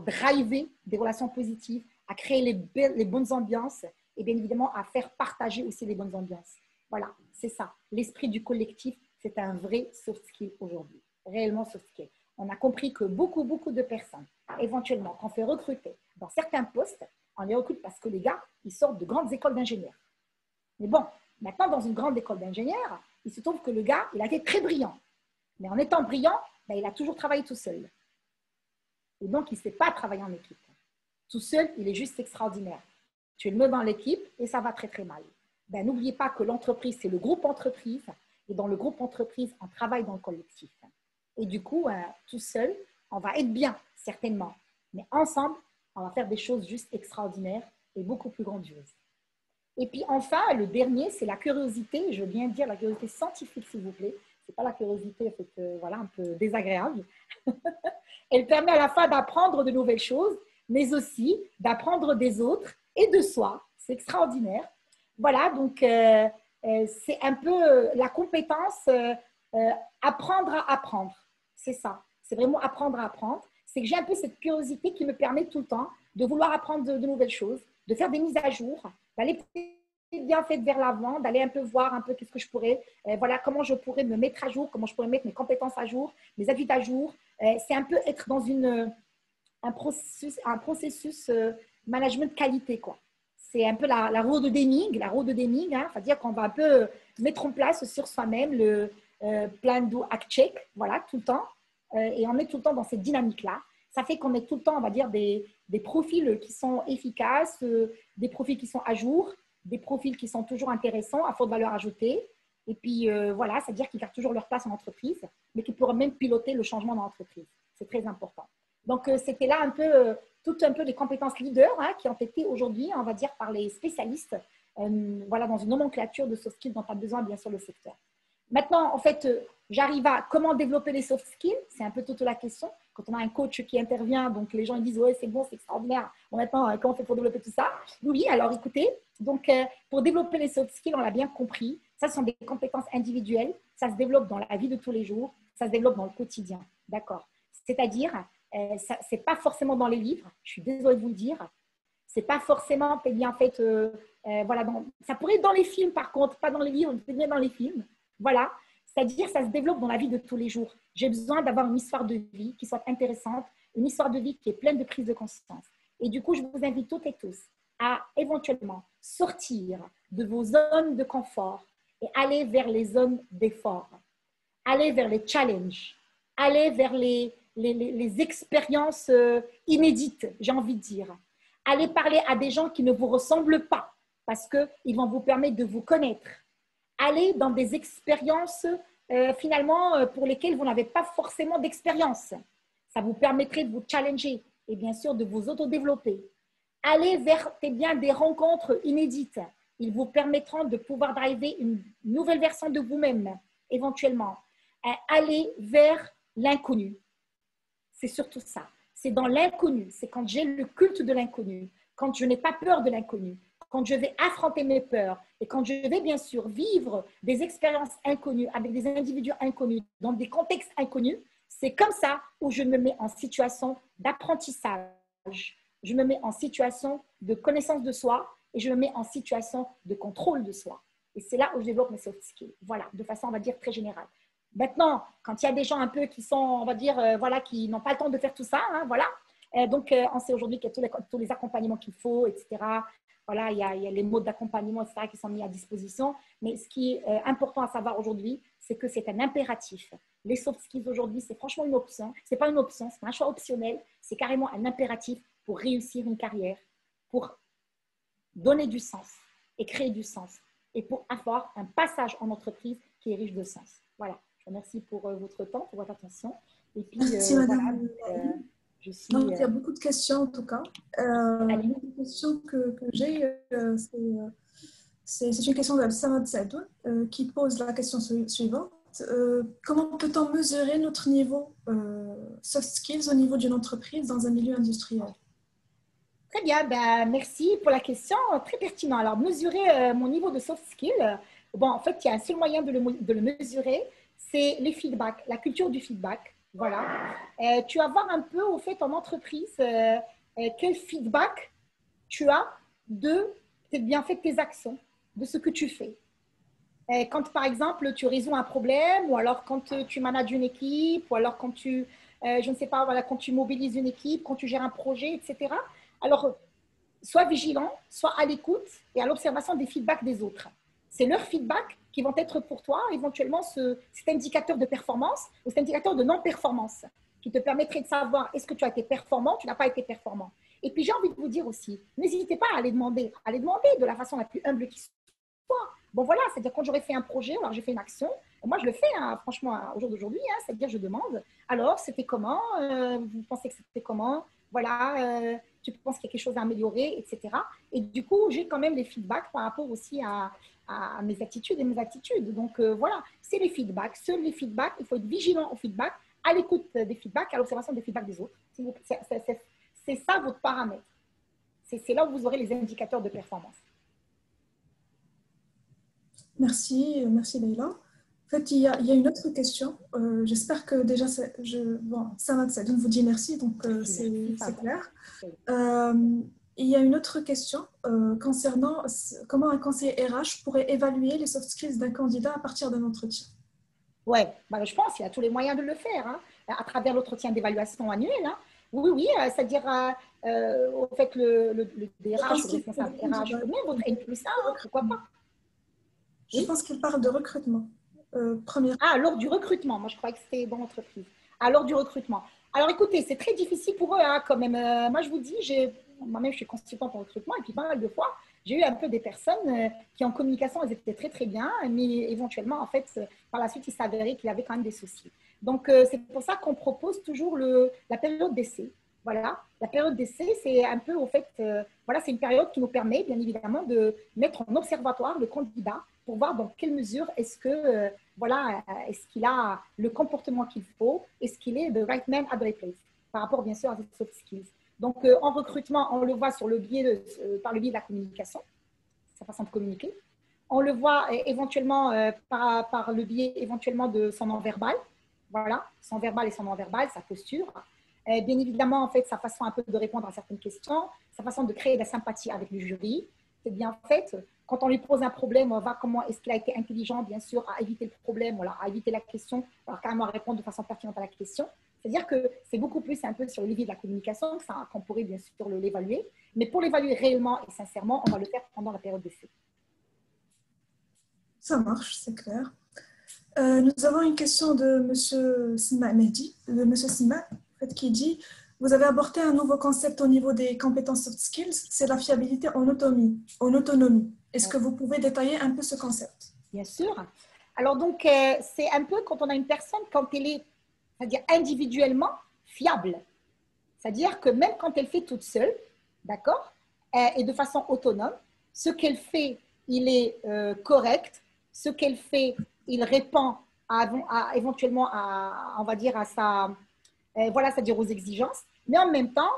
driver des relations positives, à créer les bonnes ambiances et bien évidemment à faire partager aussi les bonnes ambiances. Voilà, c'est ça. L'esprit du collectif, c'est un vrai soft skill aujourd'hui, réellement soft skill. On a compris que beaucoup de personnes, éventuellement, quand on fait recruter dans certains postes, on les recrute parce que les gars, ils sortent de grandes écoles d'ingénieurs. Mais bon, maintenant, dans une grande école d'ingénieurs, il se trouve que le gars, il a été très brillant. Mais en étant brillant, ben, il a toujours travaillé tout seul. Et donc, il ne sait pas travailler en équipe. Tout seul, il est juste extraordinaire. Tu le mets dans l'équipe et ça va très, très mal. Ben, n'oubliez pas que l'entreprise, c'est le groupe entreprise. Et dans le groupe entreprise, on travaille dans le collectif. Et du coup, tout seul, on va être bien, certainement. Mais ensemble, on va faire des choses juste extraordinaires et beaucoup plus grandioses. Et puis enfin, le dernier, c'est la curiosité. Je veux bien dire la curiosité scientifique, s'il vous plaît. Ce n'est pas la curiosité en fait, voilà, un peu désagréable. Elle permet à la fois d'apprendre de nouvelles choses, mais aussi d'apprendre des autres et de soi. C'est extraordinaire. Voilà, donc c'est un peu la compétence apprendre à apprendre. C'est ça. C'est vraiment apprendre à apprendre. C'est que j'ai un peu cette curiosité qui me permet tout le temps de vouloir apprendre de nouvelles choses, de faire des mises à jour, d'aller bien fait vers l'avant, d'aller un peu voir un peu qu'est-ce que je pourrais, voilà, comment je pourrais me mettre à jour, comment je pourrais mettre mes compétences à jour, mes habitudes à jour. C'est un peu être dans un processus management de qualité, quoi. C'est un peu la roue de Deming, hein, c'est-à-dire qu'on va un peu mettre en place sur soi-même le plan do act check, voilà, tout le temps. Et on est tout le temps dans cette dynamique-là. Ça fait qu'on est tout le temps, on va dire, des profils qui sont efficaces, des profils qui sont à jour, des profils qui sont toujours intéressants, à forte valeur ajoutée. Et puis, voilà, c'est-à-dire qu'ils gardent toujours leur place en entreprise, mais qui pourraient même piloter le changement dans l'entreprise. C'est très important. Donc, c'était là un peu, toutes un peu les compétences leaders hein, qui ont été aujourd'hui, on va dire, par les spécialistes, voilà, dans une nomenclature de soft skills dont a besoin, bien sûr, le secteur. Maintenant, en fait, j'arrive à comment développer les soft skills. C'est un peu toute la question. Quand on a un coach qui intervient, donc les gens ils disent « Ouais, c'est bon, c'est extraordinaire. Bon, maintenant, comment on fait pour développer tout ça ?» Oui, alors écoutez, donc, pour développer les soft skills, on l'a bien compris, ça sont des compétences individuelles, ça se développe dans la vie de tous les jours, ça se développe dans le quotidien. D'accord. C'est-à-dire, ce n'est pas forcément dans les livres, je suis désolée de vous le dire, ce n'est pas forcément bien fait, voilà, ça pourrait être dans les films par contre, pas dans les livres, c'est bien dans les films. Voilà, c'est-à-dire ça se développe dans la vie de tous les jours. J'ai besoin d'avoir une histoire de vie qui soit intéressante, une histoire de vie qui est pleine de prise de conscience. Et du coup, je vous invite toutes et tous à éventuellement sortir de vos zones de confort et aller vers les zones d'effort, aller vers les challenges, aller vers les expériences inédites, j'ai envie de dire. Aller parler à des gens qui ne vous ressemblent pas parce qu'ils vont vous permettre de vous connaître. Aller dans des expériences finalement pour lesquels vous n'avez pas forcément d'expérience. Ça vous permettrait de vous challenger et bien sûr de vous autodévelopper. Allez vers des rencontres inédites. Ils vous permettront de pouvoir driver une nouvelle version de vous-même, éventuellement. Allez vers l'inconnu. C'est surtout ça. C'est dans l'inconnu. C'est quand j'ai le culte de l'inconnu, quand je n'ai pas peur de l'inconnu, quand je vais affronter mes peurs et quand je vais bien sûr vivre des expériences inconnues avec des individus inconnus, dans des contextes inconnus, c'est comme ça où je me mets en situation d'apprentissage. Je me mets en situation de connaissance de soi et je me mets en situation de contrôle de soi. Et c'est là où je développe mes soft skills. Voilà, de façon, on va dire, très générale. Maintenant, quand il y a des gens un peu qui sont, on va dire, voilà, qui n'ont pas le temps de faire tout ça, hein, voilà. Donc, on sait aujourd'hui qu'il y a tous les accompagnements qu'il faut, etc. Voilà, il y a les modes d'accompagnement, etc., qui sont mis à disposition. Mais ce qui est important à savoir aujourd'hui, c'est que c'est un impératif. Les soft skills aujourd'hui, c'est franchement une option. Ce n'est pas une option, c'est un choix optionnel. C'est carrément un impératif pour réussir une carrière, pour donner du sens et créer du sens et pour avoir un passage en entreprise qui est riche de sens. Voilà. Je vous remercie pour votre temps, pour votre attention. Et puis, merci, madame. Voilà, je suis, donc, il y a beaucoup de questions en tout cas. Une question que j'ai, c'est une question de Samad Sadoun qui pose la question suivante. Comment peut-on mesurer notre niveau soft skills au niveau d'une entreprise dans un milieu industriel? Très bien, ben, merci pour la question, très pertinent. Alors, mesurer mon niveau de soft skills, bon, en fait, il y a un seul moyen de le mesurer, c'est les feedbacks, la culture du feedback. Voilà. Tu vas voir un peu, au fait, en entreprise, quel feedback tu as de tes bienfaits, tes actions, de ce que tu fais. Quand, par exemple, tu résous un problème, ou alors quand tu manages une équipe, ou alors quand tu, je ne sais pas, voilà, quand tu mobilises une équipe, quand tu gères un projet, etc. Alors, sois vigilant, sois à l'écoute et à l'observation des feedbacks des autres. C'est leurs feedbacks qui vont être pour toi éventuellement cet indicateur de performance ou cet indicateur de non-performance qui te permettrait de savoir est-ce que tu as été performant, tu n'as pas été performant. Et puis, j'ai envie de vous dire aussi, n'hésitez pas à les demander de la façon la plus humble qui soit. Bon, voilà, c'est-à-dire quand j'aurais fait un projet, alors j'ai fait une action, moi je le fais, hein, franchement, au jour d'aujourd'hui, hein, c'est-à-dire je demande, alors c'était comment, vous pensez que c'était comment, voilà, tu penses qu'il y a quelque chose à améliorer, etc. Et du coup, j'ai quand même les feedbacks par rapport aussi à mes attitudes et mes attitudes. Donc voilà, c'est les feedbacks, seuls les feedbacks, il faut être vigilant aux feedbacks, à l'écoute des feedbacks, à l'observation des feedbacks des autres. C'est ça votre paramètre. C'est là où vous aurez les indicateurs de performance. Merci, merci Leïla. En fait, il y a une autre question. J'espère que déjà, Samad Sadoun vous dit merci, donc c'est clair. Il y a une autre question concernant comment un conseiller RH pourrait évaluer les soft skills d'un candidat à partir d'un entretien. Oui, bah, je pense qu'il y a tous les moyens de le faire, hein, à travers l'entretien d'évaluation annuel. Hein. Oui, c'est-à-dire, au fait, le DRH, le responsable RH, même votre N+1, hein, pourquoi pas. Je pense qu'il parle de recrutement. Lors du recrutement. Moi, je croyais que c'était dans l'entreprise. Lors du recrutement. Alors, écoutez, c'est très difficile pour eux, hein, quand même. Moi, je vous dis, moi-même, je suis consultante en recrutement et puis pas mal de fois, j'ai eu un peu des personnes qui, en communication, elles étaient très, très bien, mais éventuellement, en fait, par la suite, il s'avérait qu'il y avait quand même des soucis. Donc, c'est pour ça qu'on propose toujours la période d'essai. Voilà, la période d'essai, c'est un peu, au fait, voilà, c'est une période qui nous permet, bien évidemment, de mettre en observatoire le candidat pour voir dans quelle mesure est-ce que, voilà, est-ce qu'il a le comportement qu'il faut, est-ce qu'il est the right man at the right place, par rapport, bien sûr, à ses soft skills. Donc, en recrutement, on le voit par le biais de la communication, sa façon de communiquer. On le voit éventuellement par le biais éventuellement de son non-verbal. Voilà, son verbal et son non-verbal, sa posture. Bien évidemment, en fait, sa façon un peu de répondre à certaines questions, sa façon de créer de la sympathie avec le jury. C'est bien fait. Quand on lui pose un problème, on va comment est-ce qu'il a été intelligent, bien sûr, à éviter le problème, voilà, à éviter la question, alors carrément à répondre de façon pertinente à la question. C'est-à-dire que c'est beaucoup plus un peu sur le levier de la communication qu'on pourrait bien sûr l'évaluer. Mais pour l'évaluer réellement et sincèrement, on va le faire pendant la période d'essai. Ça marche, c'est clair. Nous avons une question de M. Sima Mehdi, de M. Sima, en fait, qui dit « Vous avez abordé un nouveau concept au niveau des compétences soft skills, c'est la fiabilité en autonomie. Est-ce que vous pouvez détailler un peu ce concept ?» Bien sûr. Alors donc, c'est un peu quand on a une personne, quand elle est, c'est-à-dire individuellement fiable. C'est-à-dire que même quand elle fait toute seule, d'accord, et de façon autonome, ce qu'elle fait, il est correct. Ce qu'elle fait, il répond éventuellement on va dire, à sa, voilà, c'est-à-dire aux exigences. Mais en même temps,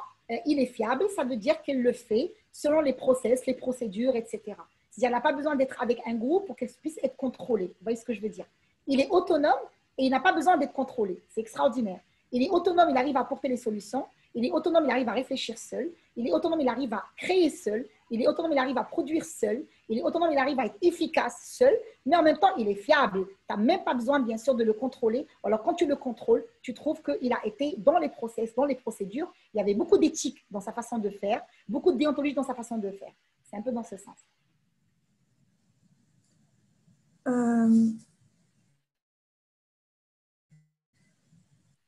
il est fiable. Ça veut dire qu'elle le fait selon les process, les procédures, etc. C'est-à-dire qu'elle n'a pas besoin d'être avec un groupe pour qu'elle puisse être contrôlée. Vous voyez ce que je veux dire? Il est autonome et il n'a pas besoin d'être contrôlé. C'est extraordinaire. Il est autonome, il arrive à apporter les solutions. Il est autonome, il arrive à réfléchir seul. Il est autonome, il arrive à créer seul. Il est autonome, il arrive à produire seul. Il est autonome, il arrive à être efficace seul. Mais en même temps, il est fiable. Tu n'as même pas besoin, bien sûr, de le contrôler. Alors, quand tu le contrôles, tu trouves qu'il a été dans les process, dans les procédures. Il y avait beaucoup d'éthique dans sa façon de faire, beaucoup de déontologie dans sa façon de faire. C'est un peu dans ce sens.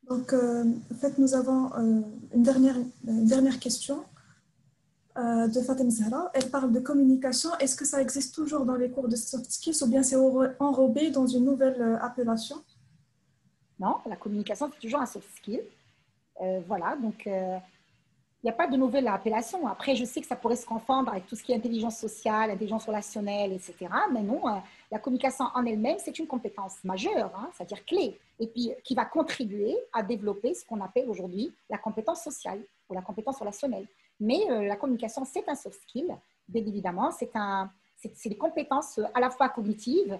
Donc, en fait, nous avons une dernière question de Fatem Zahra. Elle parle de communication. Est-ce que ça existe toujours dans les cours de soft skills ou bien c'est enrobé dans une nouvelle appellation? Non, la communication, c'est toujours un soft skill. Voilà, donc il n'y a pas de nouvelle appellation. Après, je sais que ça pourrait se confondre avec tout ce qui est intelligence sociale, intelligence relationnelle, etc. Mais non, la communication en elle-même, c'est une compétence majeure, hein, c'est-à-dire clé, et puis qui va contribuer à développer ce qu'on appelle aujourd'hui la compétence sociale ou la compétence relationnelle. Mais la communication, c'est un soft skill, bien évidemment. C'est des compétences à la fois cognitives,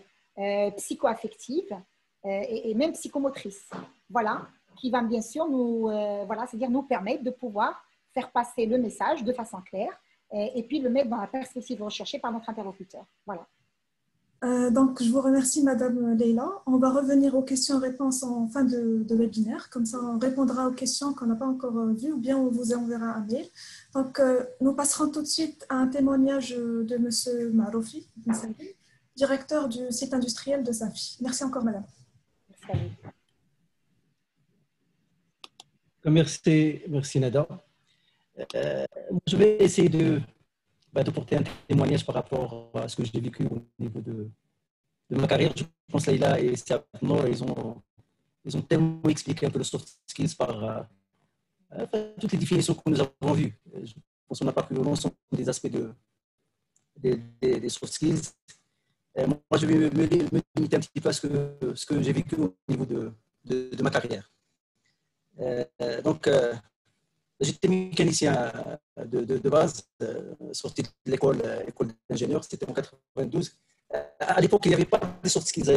psycho-affectives et même psychomotrices. Voilà, qui va bien sûr nous, voilà, c'est-à-dire nous permettre de pouvoir faire passer le message de façon claire et puis le mettre dans la perspective recherchée par notre interlocuteur. Voilà. Donc, je vous remercie, Madame Leila. On va revenir aux questions-réponses en fin de webinaire. Comme ça, on répondra aux questions qu'on n'a pas encore vues ou bien on vous enverra un mail. Donc, nous passerons tout de suite à un témoignage de Monsieur Maroufi, directeur du site industriel de Safi. Merci encore, Madame. Merci à vous. Merci Nada. Je vais essayer de porter un témoignage par rapport à ce que j'ai vécu au niveau de ma carrière. Je pense que Leïla et Sabno, ils ont tellement expliqué un peu le soft skills par toutes les définitions que nous avons vues. Je pense qu'on n'a pas pris l'ensemble des aspects des soft skills. Moi, je vais me limiter un petit peu à ce que j'ai vécu au niveau de ma carrière. Donc, j'étais mécanicien de base, sorti de l'école d'ingénieur, c'était en 92. À l'époque, il n'y avait pas de soft skills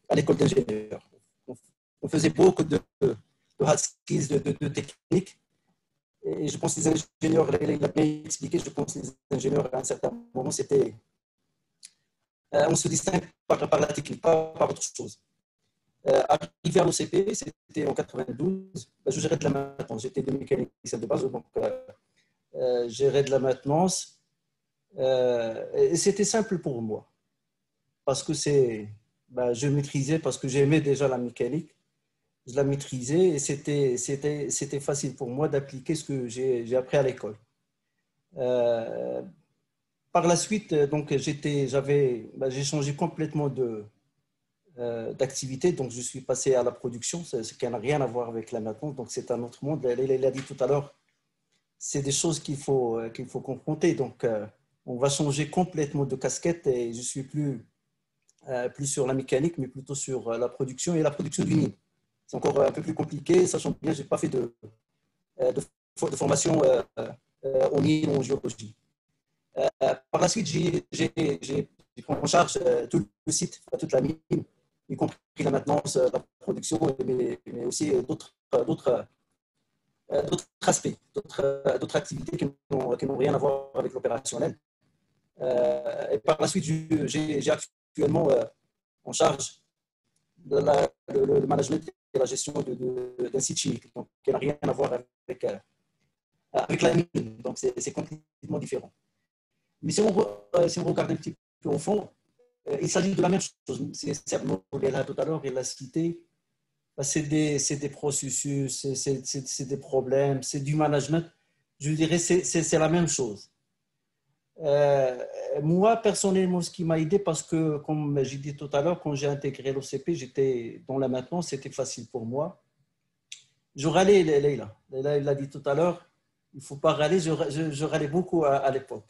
à l'école d'ingénieur. On faisait beaucoup de hard skills, de techniques. Et je pense que les ingénieurs, il a bien expliqué, je pense que les ingénieurs, à un certain moment, c'était. On se distingue par la technique, pas par autre chose. Arrivé à l'OCP, c'était en 92, je gérais de la maintenance. J'étais de mécanicien de base, donc gérais de la maintenance. Et c'était simple pour moi, parce que je maîtrisais, parce que j'aimais déjà la mécanique. Je la maîtrisais et c'était facile pour moi d'appliquer ce que j'ai appris à l'école. Par la suite, donc, j'ai changé complètement d'activité, donc je suis passé à la production, ce qui n'a rien à voir avec la maintenance, donc c'est un autre monde. Il a dit tout à l'heure, c'est des choses qu'il faut confronter, donc on va changer complètement de casquette et je suis plus sur la mécanique, mais plutôt sur la production et la production du nid. C'est encore un peu plus compliqué, sachant bien que je n'ai pas fait de formation au nid ou en géologie. Par la suite, j'ai pris en charge tout le site, toute la mine, y compris la maintenance, la production, mais aussi d'autres aspects, d'autres activités qui n'ont rien à voir avec l'opérationnel. Et par la suite, j'ai actuellement en charge le management et la gestion d'un site chimique, donc qui n'a rien à voir avec la mine, donc c'est complètement différent. Mais si on regarde un petit peu au fond, il s'agit de la même chose. C'est là tout à l'heure, il l'a cité. C'est des processus, c'est des problèmes, c'est du management. Je dirais c'est la même chose. Moi, personnellement, ce qui m'a aidé, parce que, comme j'ai dit tout à l'heure, quand j'ai intégré l'OCP, j'étais dans la maintenance, c'était facile pour moi. Je râlais, Leïla. Leïla, il l'a dit tout à l'heure, il ne faut pas râler, je râlais beaucoup à l'époque.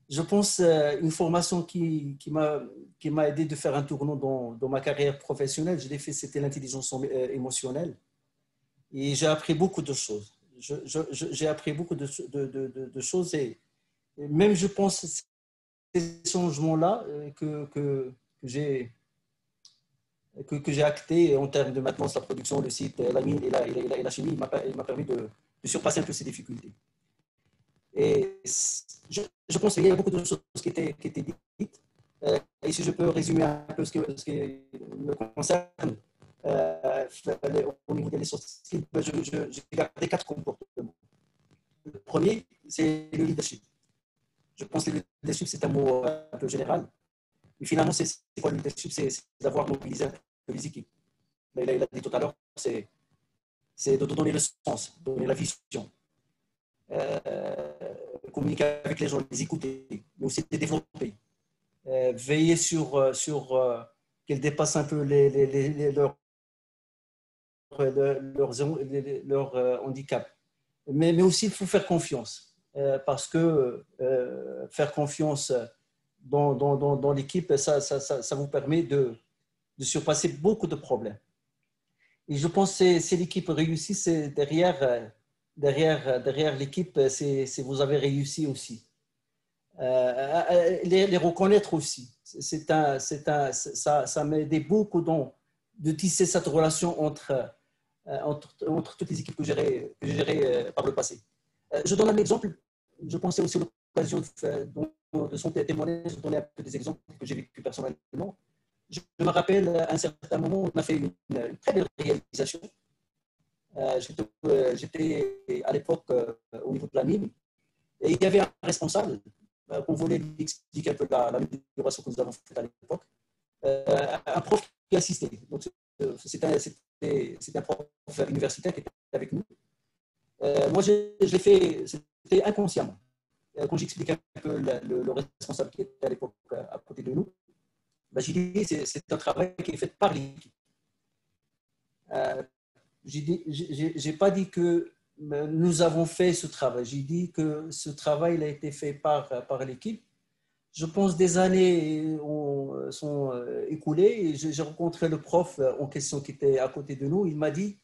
Je pense une formation qui m'a aidé de faire un tournant dans ma carrière professionnelle, je l'ai fait, c'était l'intelligence émotionnelle. Et j'ai appris beaucoup de choses. J'ai appris beaucoup de choses et même, je pense, ces changements-là que j'ai actés en termes de maintenance, la production, le site, la mine et la chimie, il m'a permis de surpasser un peu ces difficultés. Et je pense qu'il y a beaucoup de choses qui étaient dites. Et si je peux résumer un peu ce qui me concerne, au niveau des soft skills, j'ai gardé 4 comportements. Le premier, c'est le leadership. Je pense que le leadership, c'est un mot un peu général. Mais finalement, c'est quoi le leadership? C'est d'avoir mobilisé un peu les équipes. Mais là, il a dit tout à l'heure, c'est de donner le sens, donner la vision. Communiquer avec les gens, les écouter, mais aussi les développer. Veiller sur qu'elles dépassent un peu leurs handicaps. Mais aussi, il faut faire confiance. Parce que faire confiance dans l'équipe, ça vous permet de surpasser beaucoup de problèmes. Et je pense que c'est l'équipe réussie, c'est derrière l'équipe, vous avez réussi aussi. Les reconnaître aussi. Ça m'a aidé beaucoup de tisser cette relation entre toutes les équipes que j'ai gérées par le passé. Je donne un exemple. Je pensais aussi à l'occasion de son témoignage, je donnais un peu des exemples que j'ai vécu personnellement. Je me rappelle à un certain moment, on a fait une très belle réalisation. J'étais à l'époque au niveau de la mine et il y avait un responsable qu'on voulait lui expliquer un peu la migration que nous avons faite à l'époque. Un prof qui assistait. Donc, c'était un prof universitaire qui était avec nous. Moi, je l'ai fait, c'était inconsciemment. Quand j'expliquais un peu le responsable qui était à l'époque à côté de nous, j'ai dit c'est un travail qui est fait par l'équipe. Je n'ai pas dit que nous avons fait ce travail. J'ai dit que ce travail a été fait par l'équipe. Je pense des années sont écoulées. J'ai rencontré le prof en question qui était à côté de nous. Il m'a dit,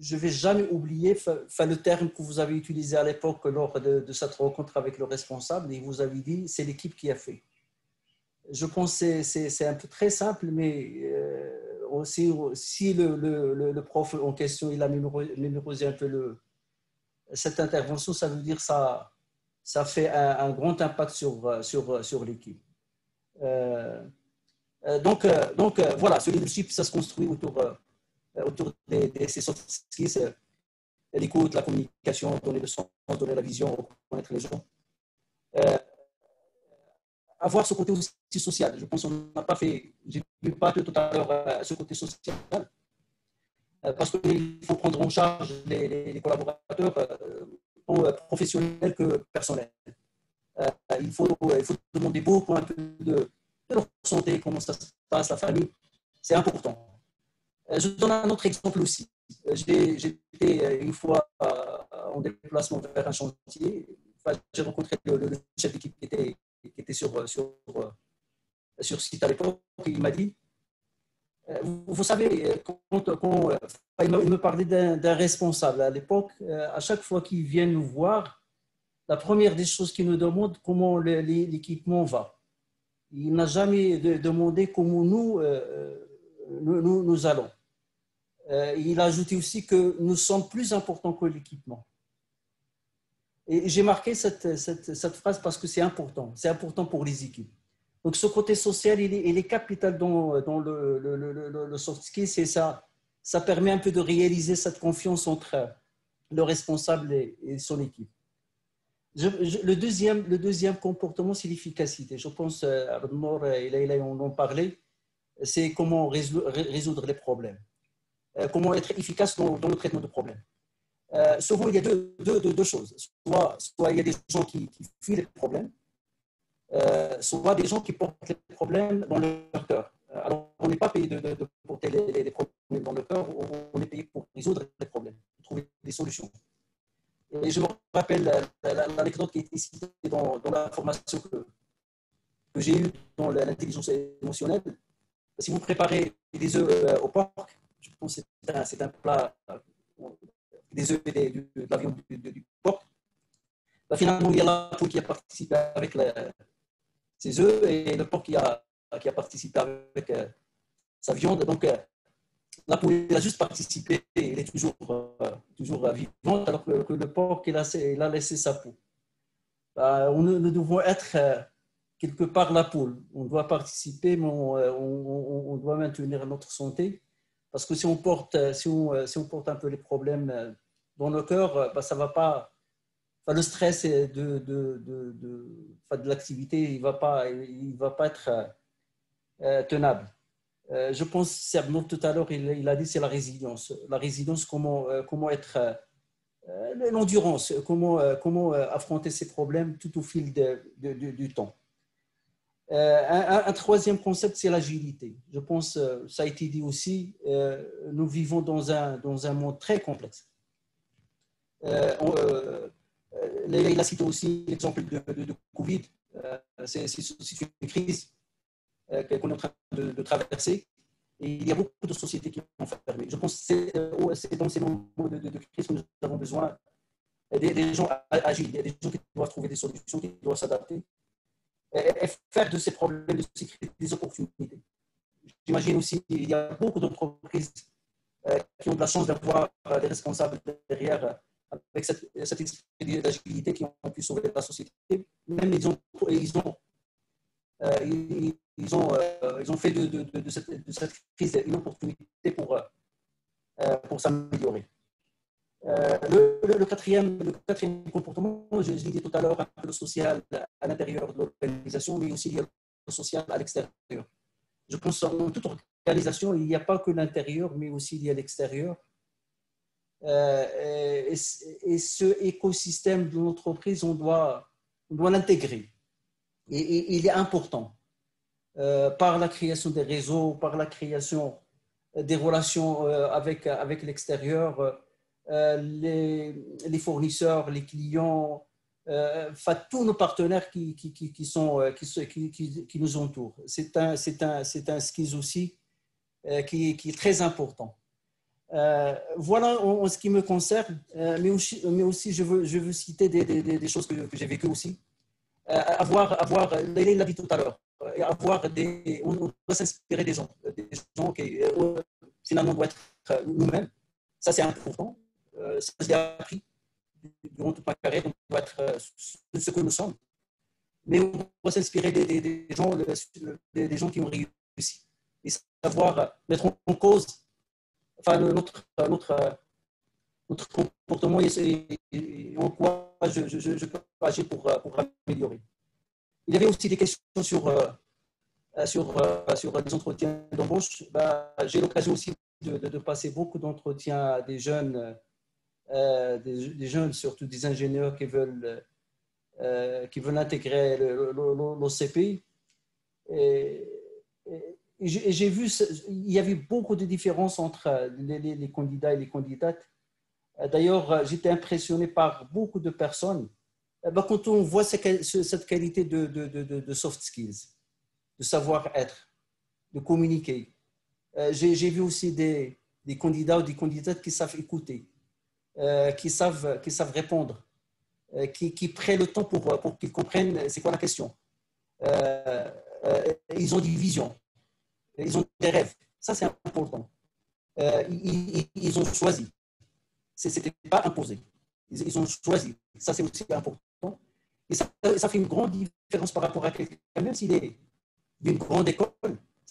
je ne vais jamais oublier le terme que vous avez utilisé à l'époque lors de cette rencontre avec le responsable. Et vous avez dit, c'est l'équipe qui a fait. Je pense que c'est un peu très simple, mais aussi, si le prof en question il a mémorisé un peu cette intervention, ça veut dire ça fait un grand impact sur l'équipe. Donc voilà, ce leadership, ça se construit autour de ces soft skills, l'écoute, la communication, donner le sens, donner la vision, connaître les gens. Avoir ce côté aussi social. Je pense qu'on n'a pas fait, j'ai vu pas tout à l'heure ce côté social, parce qu'il faut prendre en charge les collaborateurs professionnels que personnels. Il faut demander beaucoup un peu de leur santé, comment ça se passe, la famille. C'est important. Je donne un autre exemple aussi. J'étais une fois en déplacement vers un chantier. J'ai rencontré le chef d'équipe qui était sur site à l'époque. Il m'a dit, vous savez, il me parlait d'un responsable à l'époque. À chaque fois qu'il vient nous voir, la première des choses qu'il nous demande, comment l'équipement va. Il n'a jamais demandé comment nous allons. Il a ajouté aussi que nous sommes plus importants que l'équipement. Et j'ai marqué cette phrase parce que c'est important. C'est important pour les équipes. Donc, ce côté social, il est capital dans le soft skills et ça permet un peu de réaliser cette confiance entre le responsable et son équipe. Le deuxième comportement, c'est l'efficacité. Je pense, Abdelnour et Leïla en ont parlé, c'est comment résoudre les problèmes. Comment être efficace dans le traitement de problèmes. Souvent, il y a deux choses. Soit il y a des gens qui fuient les problèmes, soit des gens qui portent les problèmes dans leur cœur. Alors, on n'est pas payé de porter les problèmes dans le cœur, on est payé pour résoudre les problèmes, pour trouver des solutions. Et je me rappelle l'anecdote qui a été citée dans la formation que j'ai eue dans l'intelligence émotionnelle. Si vous préparez des œufs au porc, je pense que c'est un plat, des œufs de la viande du porc. Finalement, il y a la poule qui a participé avec ses œufs et le porc qui a participé avec sa viande. Donc, la poule a juste participé et elle est toujours vivante, alors que le porc, il a laissé sa peau. Nous devons être quelque part la poule. On doit participer, mais on doit maintenir notre santé. Parce que si on porte un peu les problèmes dans le cœur, ça va pas. Le stress de l'activité, il va pas être tenable. Je pense, Sermon tout à l'heure, il a dit, c'est la résilience. La résilience, comment être l'endurance, comment affronter ces problèmes tout au fil du temps. Un troisième concept, c'est l'agilité. Je pense, ça a été dit aussi, nous vivons dans un monde très complexe. Il a cité aussi l'exemple de Covid. C'est une crise qu'on est en train de traverser. Et il y a beaucoup de sociétés qui ont fermé. Je pense que c'est dans ces moments de crise que nous avons besoin des gens agiles, des gens qui doivent trouver des solutions, qui doivent s'adapter et faire de ces problèmes de sécurité des opportunités. J'imagine aussi qu'il y a beaucoup d'entreprises qui ont de la chance d'avoir des responsables derrière avec cet esprit d'agilité qui ont pu sauver la société. Même ils ont fait de cette crise une opportunité pour s'améliorer. Le quatrième comportement, je l'ai dit tout à l'heure, un peu le social à l'intérieur de l'organisation, mais aussi le social à l'extérieur. Je pense qu'en toute organisation, il n'y a pas que l'intérieur, mais aussi il y a l'extérieur. Et ce écosystème de l'entreprise, on doit l'intégrer. Et il est important par la création des réseaux, par la création des relations avec l'extérieur, les fournisseurs, les clients, tous nos partenaires qui nous entourent. C'est un skill aussi qui est très important. Voilà en ce qui me concerne, mais aussi je veux citer des choses que j'ai vécues aussi. Léla l'a dit tout à l'heure, on doit s'inspirer des gens qui finalement doivent être nous-mêmes. Ça, c'est important. Ça, je l'ai appris durant toute ma carrière. On doit être ce que nous sommes. Mais on doit s'inspirer des gens qui ont réussi. Et savoir mettre en cause notre comportement et en quoi je peux agir pour améliorer. Il y avait aussi des questions sur les entretiens d'embauche. J'ai l'occasion aussi de passer beaucoup d'entretiens à des jeunes, surtout des ingénieurs qui veulent intégrer l'OCP. Et j'ai vu, il y avait beaucoup de différences entre les candidats et les candidates. D'ailleurs, j'étais impressionné par beaucoup de personnes. Quand on voit cette qualité de soft skills, de savoir-être, de communiquer, j'ai vu aussi des candidats ou des candidates qui savent écouter, qui savent répondre, qui prennent le temps pour qu'ils comprennent c'est quoi la question. Ils ont des visions, ils ont des rêves. Ça, c'est important. Ils ont choisi. Ce n'était pas imposé. Ils ont choisi. Ça, c'est aussi important. Et ça fait une grande différence par rapport à quelqu'un, même s'il est d'une grande école,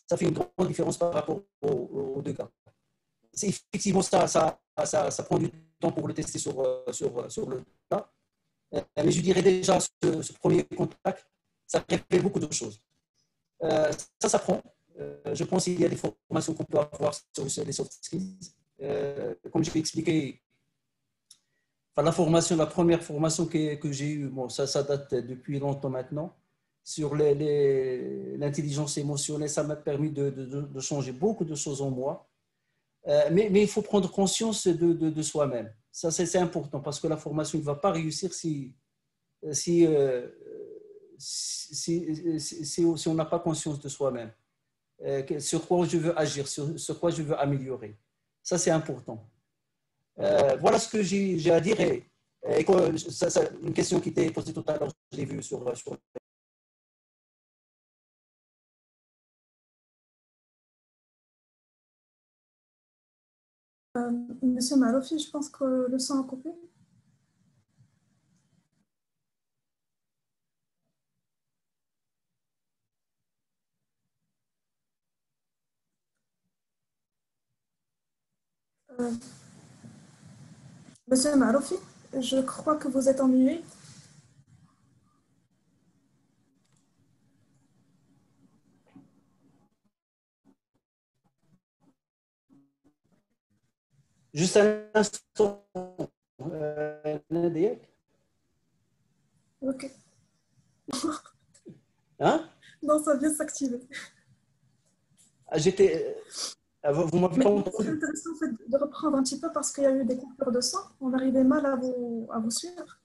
ça fait une grande différence par rapport aux deux gars. Effectivement, ça prend du temps pour le tester sur le tas. Mais je dirais déjà, ce premier contact, ça révèle beaucoup de choses. Ça s'apprend. Je pense qu'il y a des formations qu'on peut avoir sur les soft skills. Comme je l'ai expliqué, la première formation que j'ai eue, ça date depuis longtemps maintenant, sur l'intelligence émotionnelle. Ça m'a permis de changer beaucoup de choses en moi. Mais il faut prendre conscience de soi-même. Ça, c'est important parce que la formation ne va pas réussir si on n'a pas conscience de soi-même. Sur quoi je veux agir, sur quoi je veux améliorer. Ça, c'est important. Voilà ce que j'ai à dire. Et une question qui était posée tout à l'heure, je l'ai vue sur Monsieur Marofi, je pense que le son a coupé. Monsieur Marofi, je crois que vous êtes ennuyé. juste un instant. Ok. Hein? Non, ça vient de s'activer. Vous m'avez Mais pas c'est entendu? intéressant en fait, de reprendre un petit peu parce qu'il y a eu des coupures de son. On arrivait mal à vous suivre.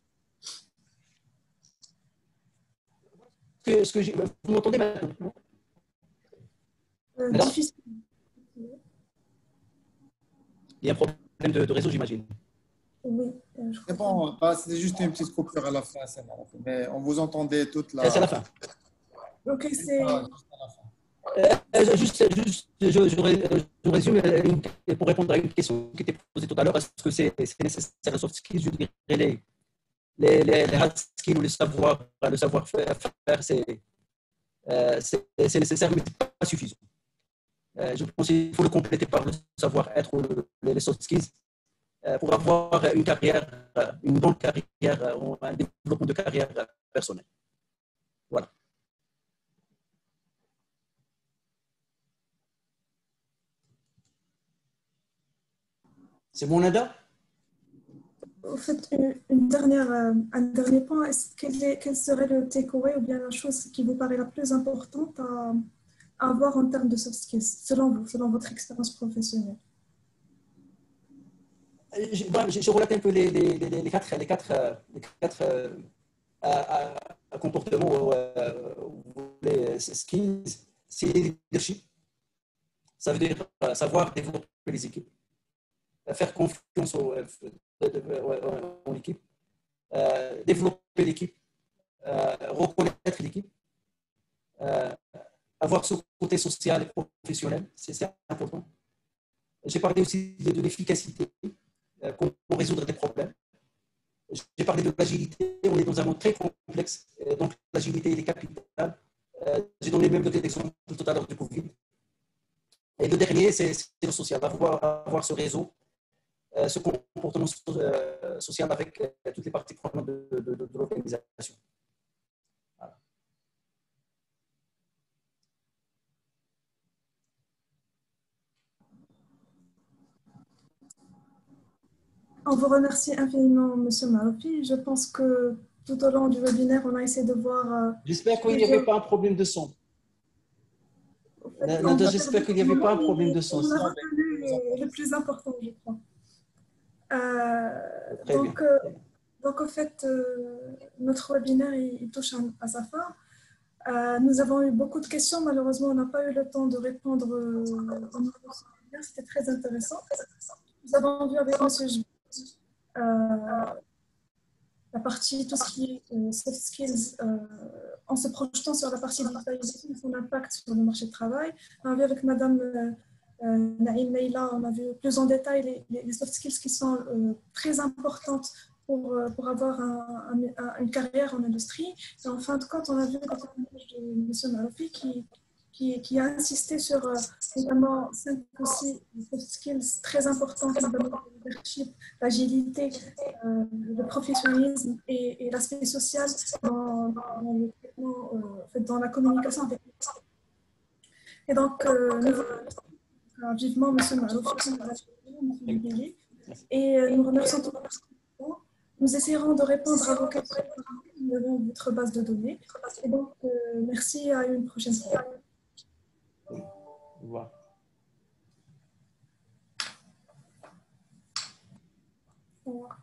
Vous m'entendez maintenant? Difficile. Il y a un problème de réseau, j'imagine. Oui, je C'est crois. bon, bah, c'était juste une petite coupure à la fin, c'est bon. Mais on vous entendait toute C'est à la la. fin. Ok, c'est. Je résume pour répondre à une question qui était posée tout à l'heure. Est-ce que c'est nécessaire les soft skills? Je dirais les hard skills ou le savoir-faire, c'est nécessaire, mais ce n'est pas suffisant. Je pense qu'il faut le compléter par le savoir-être ou les soft skills pour avoir une carrière, une bonne carrière, un développement de carrière personnelle. Voilà. C'est bon, Nada? Au fait, un dernier point, quel serait le takeaway ou bien la chose qui vous paraît la plus importante à avoir en termes de soft skills, selon vous, selon votre expérience professionnelle? Je relate un peu les quatre comportements, les skills. C'est leadership. Ça veut dire savoir développer les équipes, faire confiance en l'équipe, développer l'équipe, reconnaître l'équipe, avoir ce côté social et professionnel, c'est important. J'ai parlé aussi de l'efficacité, comment résoudre des problèmes. J'ai parlé de l'agilité, on est dans un monde très complexe, donc l'agilité est capitale. J'ai donné même des exemples tout à l'heure du Covid. Et le dernier, c'est le social, avoir ce réseau, ce comportement social avec toutes les parties prenantes de l'organisation. Voilà. On vous remercie infiniment, Monsieur Marofi. Je pense que tout au long du webinaire, on a essayé de voir. J'espère qu'il n'y avait pas un problème de son. J'espère qu'il n'y avait pas un problème de son. On a retenu le plus important, je crois. Très bien. Donc, en fait, notre webinaire il touche à sa fin. Nous avons eu beaucoup de questions. Malheureusement, on n'a pas eu le temps de répondre au niveau de ce webinaire. C'était très intéressant. Nous avons vu avec M. La partie, tout ce qui est soft skills, en se projetant sur la partie digitalisation et son impact sur le marché du travail. On a vu avec Madame Naïm Leila, on a vu plus en détail les soft skills qui sont très importantes pour avoir une carrière en industrie. Et en fin de compte, on a vu le témoignage de M. Marofi qui a insisté sur notamment 5 ou 6 soft skills très importantes, notamment le leadership, l'agilité, le professionnalisme et l'aspect social dans la communication avec les gens. Et donc, nous vivement M. Marouf, M. Bili, et nous remercions tout le monde. Nous essaierons de répondre à vos questions nous avons votre base de données. Et donc, merci, à une prochaine fois. Au revoir. Au revoir.